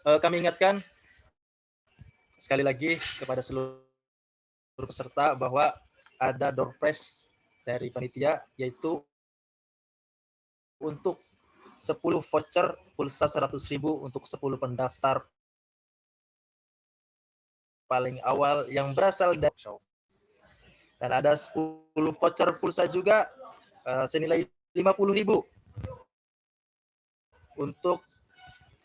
Kami ingatkan sekali lagi kepada seluruh peserta bahwa ada door prize dari panitia yaitu untuk 10 voucher pulsa 100.000 untuk 10 pendaftar paling awal yang berasal dari show. Dan ada 10 voucher pulsa juga senilai 50.000 untuk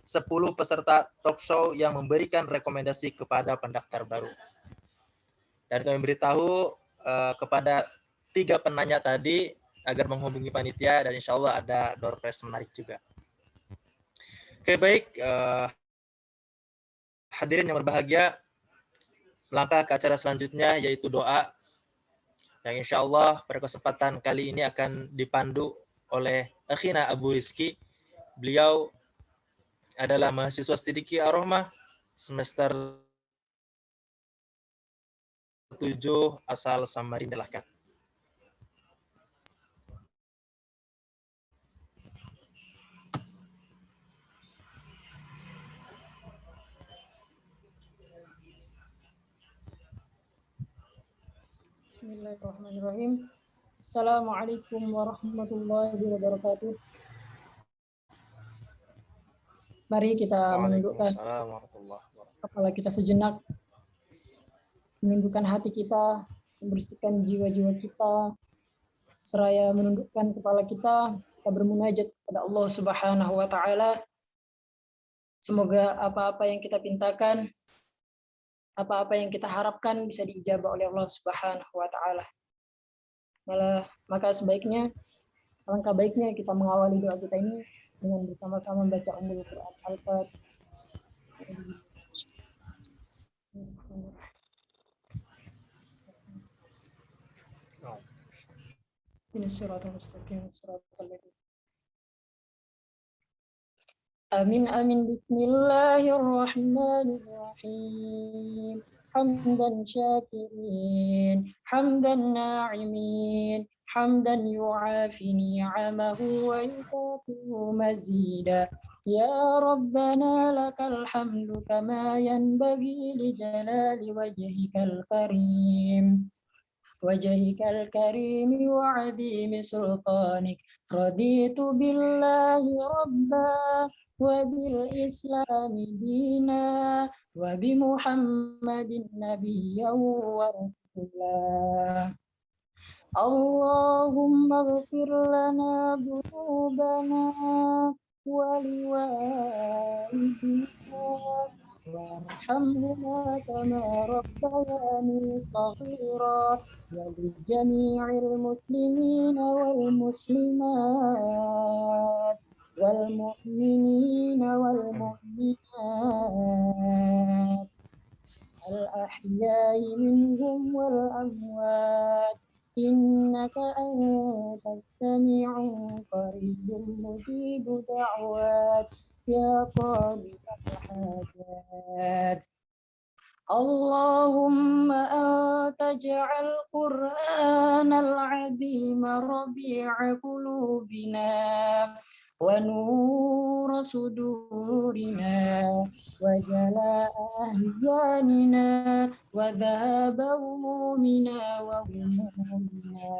10 peserta talk show yang memberikan rekomendasi kepada pendaftar baru. Dan kami beritahu kepada 3 penanya tadi agar menghubungi panitia dan insya Allah ada door prize menarik juga. Oke, baik. Hadirin yang berbahagia, melangkah ke acara selanjutnya yaitu doa yang insya Allah pada kesempatan kali ini akan dipandu oleh Akhina Abu Rizki. Beliau adalah mahasiswa Sidiki Ar-Rahmah semester 7 asal Samarinda. Bismillahirrahmanirrahim. Assalamualaikum warahmatullahi wabarakatuh. Mari kita menundukkan Waalaikumsalam warahmatullahi wabarakatuh. kepala kita sejenak, menundukkan hati kita, membersihkan jiwa-jiwa kita, seraya menundukkan kepala kita bermunajat kepada Allah Subhanahu wa taala. Semoga apa-apa yang kita pintakan, apa-apa yang kita harapkan bisa diijabah oleh Allah Subhanahu wa taala. Maka sebaiknya, alangkah baiknya kita mengawali doa kita ini dengan bersama-sama membaca Ummul Quran Al-Fatihah. Ini siratal mustaqim, siratal ladzina. Amin amin bismillahirrahmanirrahim. Hamdan syakirin, hamdan na'imin, hamdan yu'afi ni'amahu wa yukafi'u mazida. Ya Rabbana lakal hamdu kama yanbaghi li jalali wajhikal karim. Wajhikal karimi wa 'azimi sultanik. Raditu billahi rabba wa bil islami dina wa bi Muhammadin nabiyyan wa rasulah. Allahumma ighfir lana dhunubana wa liwalidina warhamhuma kama rabbayani shaghira wa li jami'il muslimina wal muslimat wal mu'minina wal mu'minat al ahya'i minhum wal amwat innaka antas sami'un qaribun mujibud da'wat ya qadibal hajat. Allahumma anta ja'al Qur'anal 'azima rabi'a qulubina wa nura sudurina wa jala'a ahzanina wa dhahaba humumina wa humumina.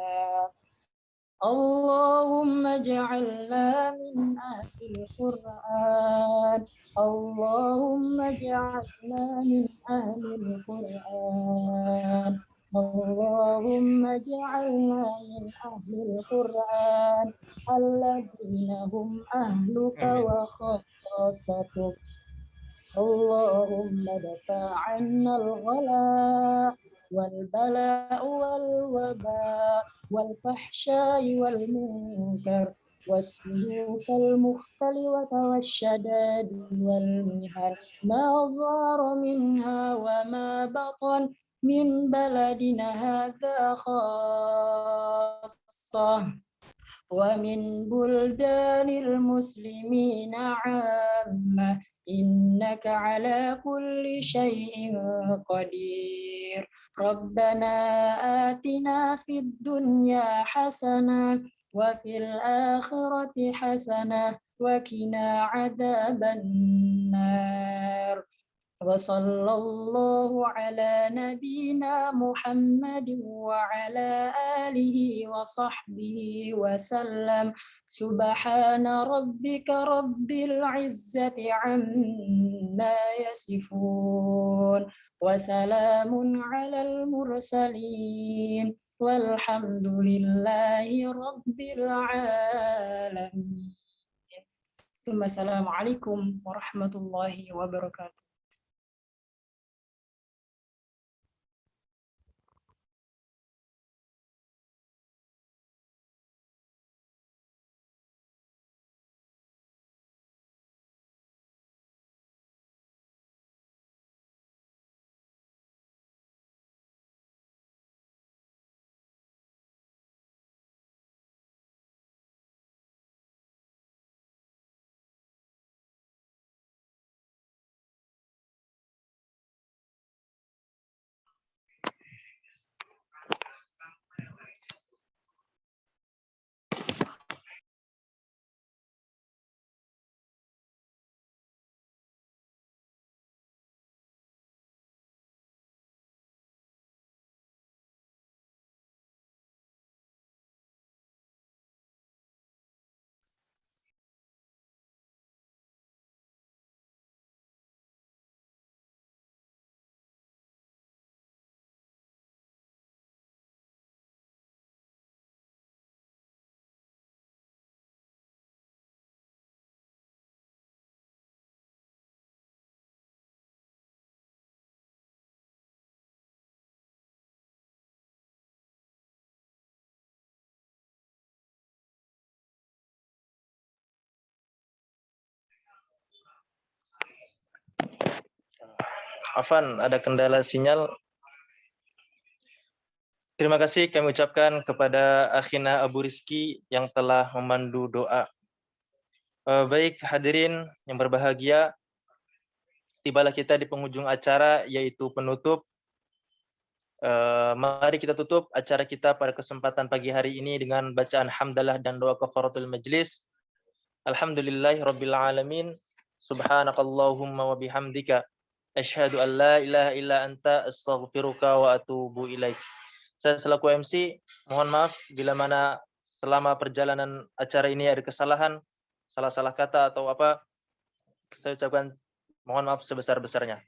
Allahumma ja'alna min ahlil Qur'an. Allahumma ja'alna min ahlil Qur'an. Allahumma ja'alna min ahlil Qur'an alladzina hum ahluka wa khassatuk. Allahumma dafa' 'anna al-ghala wal bala wal waba wal fahsya'i wal munkar wasuyukal mukhtalifata wasyadadi wal mihar ma dhara minha wa ma batan min baladina hadza khassah wa min buldanil muslimina 'ammah innaka ala kulli syai'in qadir. Rabbana atina fid dunya hasanah wa fil akhirati hasanah wa qina adzaban nar. Wa sallallahu ala nabiyyina Muhammadin wa ala alihi wa sahbihi wa sallam. Subhana rabbika rabbil izzati amma yasifun wa salamun alal mursalin walhamdulillahi rabbil alamin. Assalamualaikum warahmatullahi wabarakatuh. Afan, ada kendala sinyal. Terima kasih kami ucapkan kepada Akhina Abu Rizki yang telah memandu doa. Baik hadirin yang berbahagia, tibalah kita di penghujung acara yaitu penutup. Mari kita tutup acara kita pada kesempatan pagi hari ini dengan bacaan hamdalah dan doa kafaratul majlis. Alhamdulillahirabbil alamin. Subhanakallahumma wa bihamdika asyhadu an la ilaha illa anta astaghfiruka wa atubu ilaik. Saya selaku MC, mohon maaf bila mana selama perjalanan acara ini ada kesalahan, salah-salah kata atau apa, saya ucapkan mohon maaf sebesar-besarnya.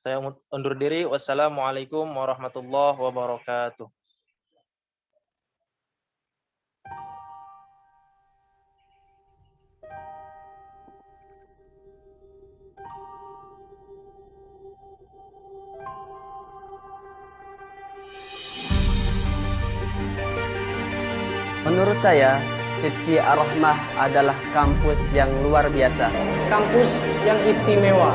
Saya undur diri. Wassalamualaikum warahmatullahi wabarakatuh. Menurut saya, Sidki Ar-Rahmah adalah kampus yang luar biasa. Kampus yang istimewa.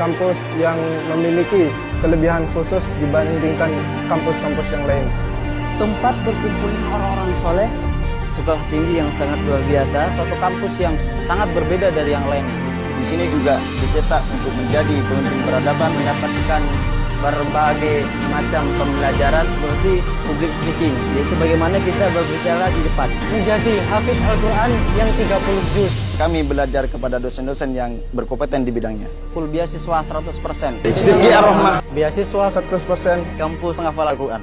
Kampus yang memiliki kelebihan khusus dibandingkan kampus-kampus yang lain. Tempat berkumpulnya orang-orang soleh. Sekolah tinggi yang sangat luar biasa. Suatu kampus yang sangat berbeda dari yang lainnya. Di sini juga dicetak untuk menjadi pemimpin peradaban, mendapatkan berbagai macam pembelajaran seperti public speaking, yaitu bagaimana kita berbicara di depan. Menjadi hafid Al-Quran yang 30 juz. Kami belajar kepada dosen-dosen yang berkompeten di bidangnya. Full beasiswa 100%. Sidki Ar-Rahmah. Beasiswa 100%. Kampus penghafal Al-Quran.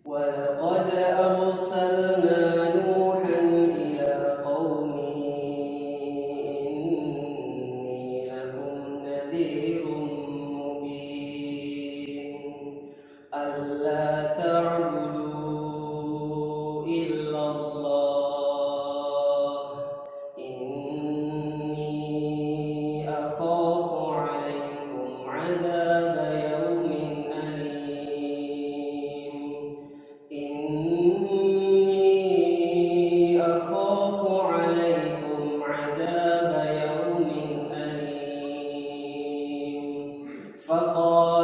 ولقد أرسلنا نوحا إلى قومه إني لكم نذير مبين ألا تعبدوا إلا الله إني أخاف عليكم عذاب يوم فقال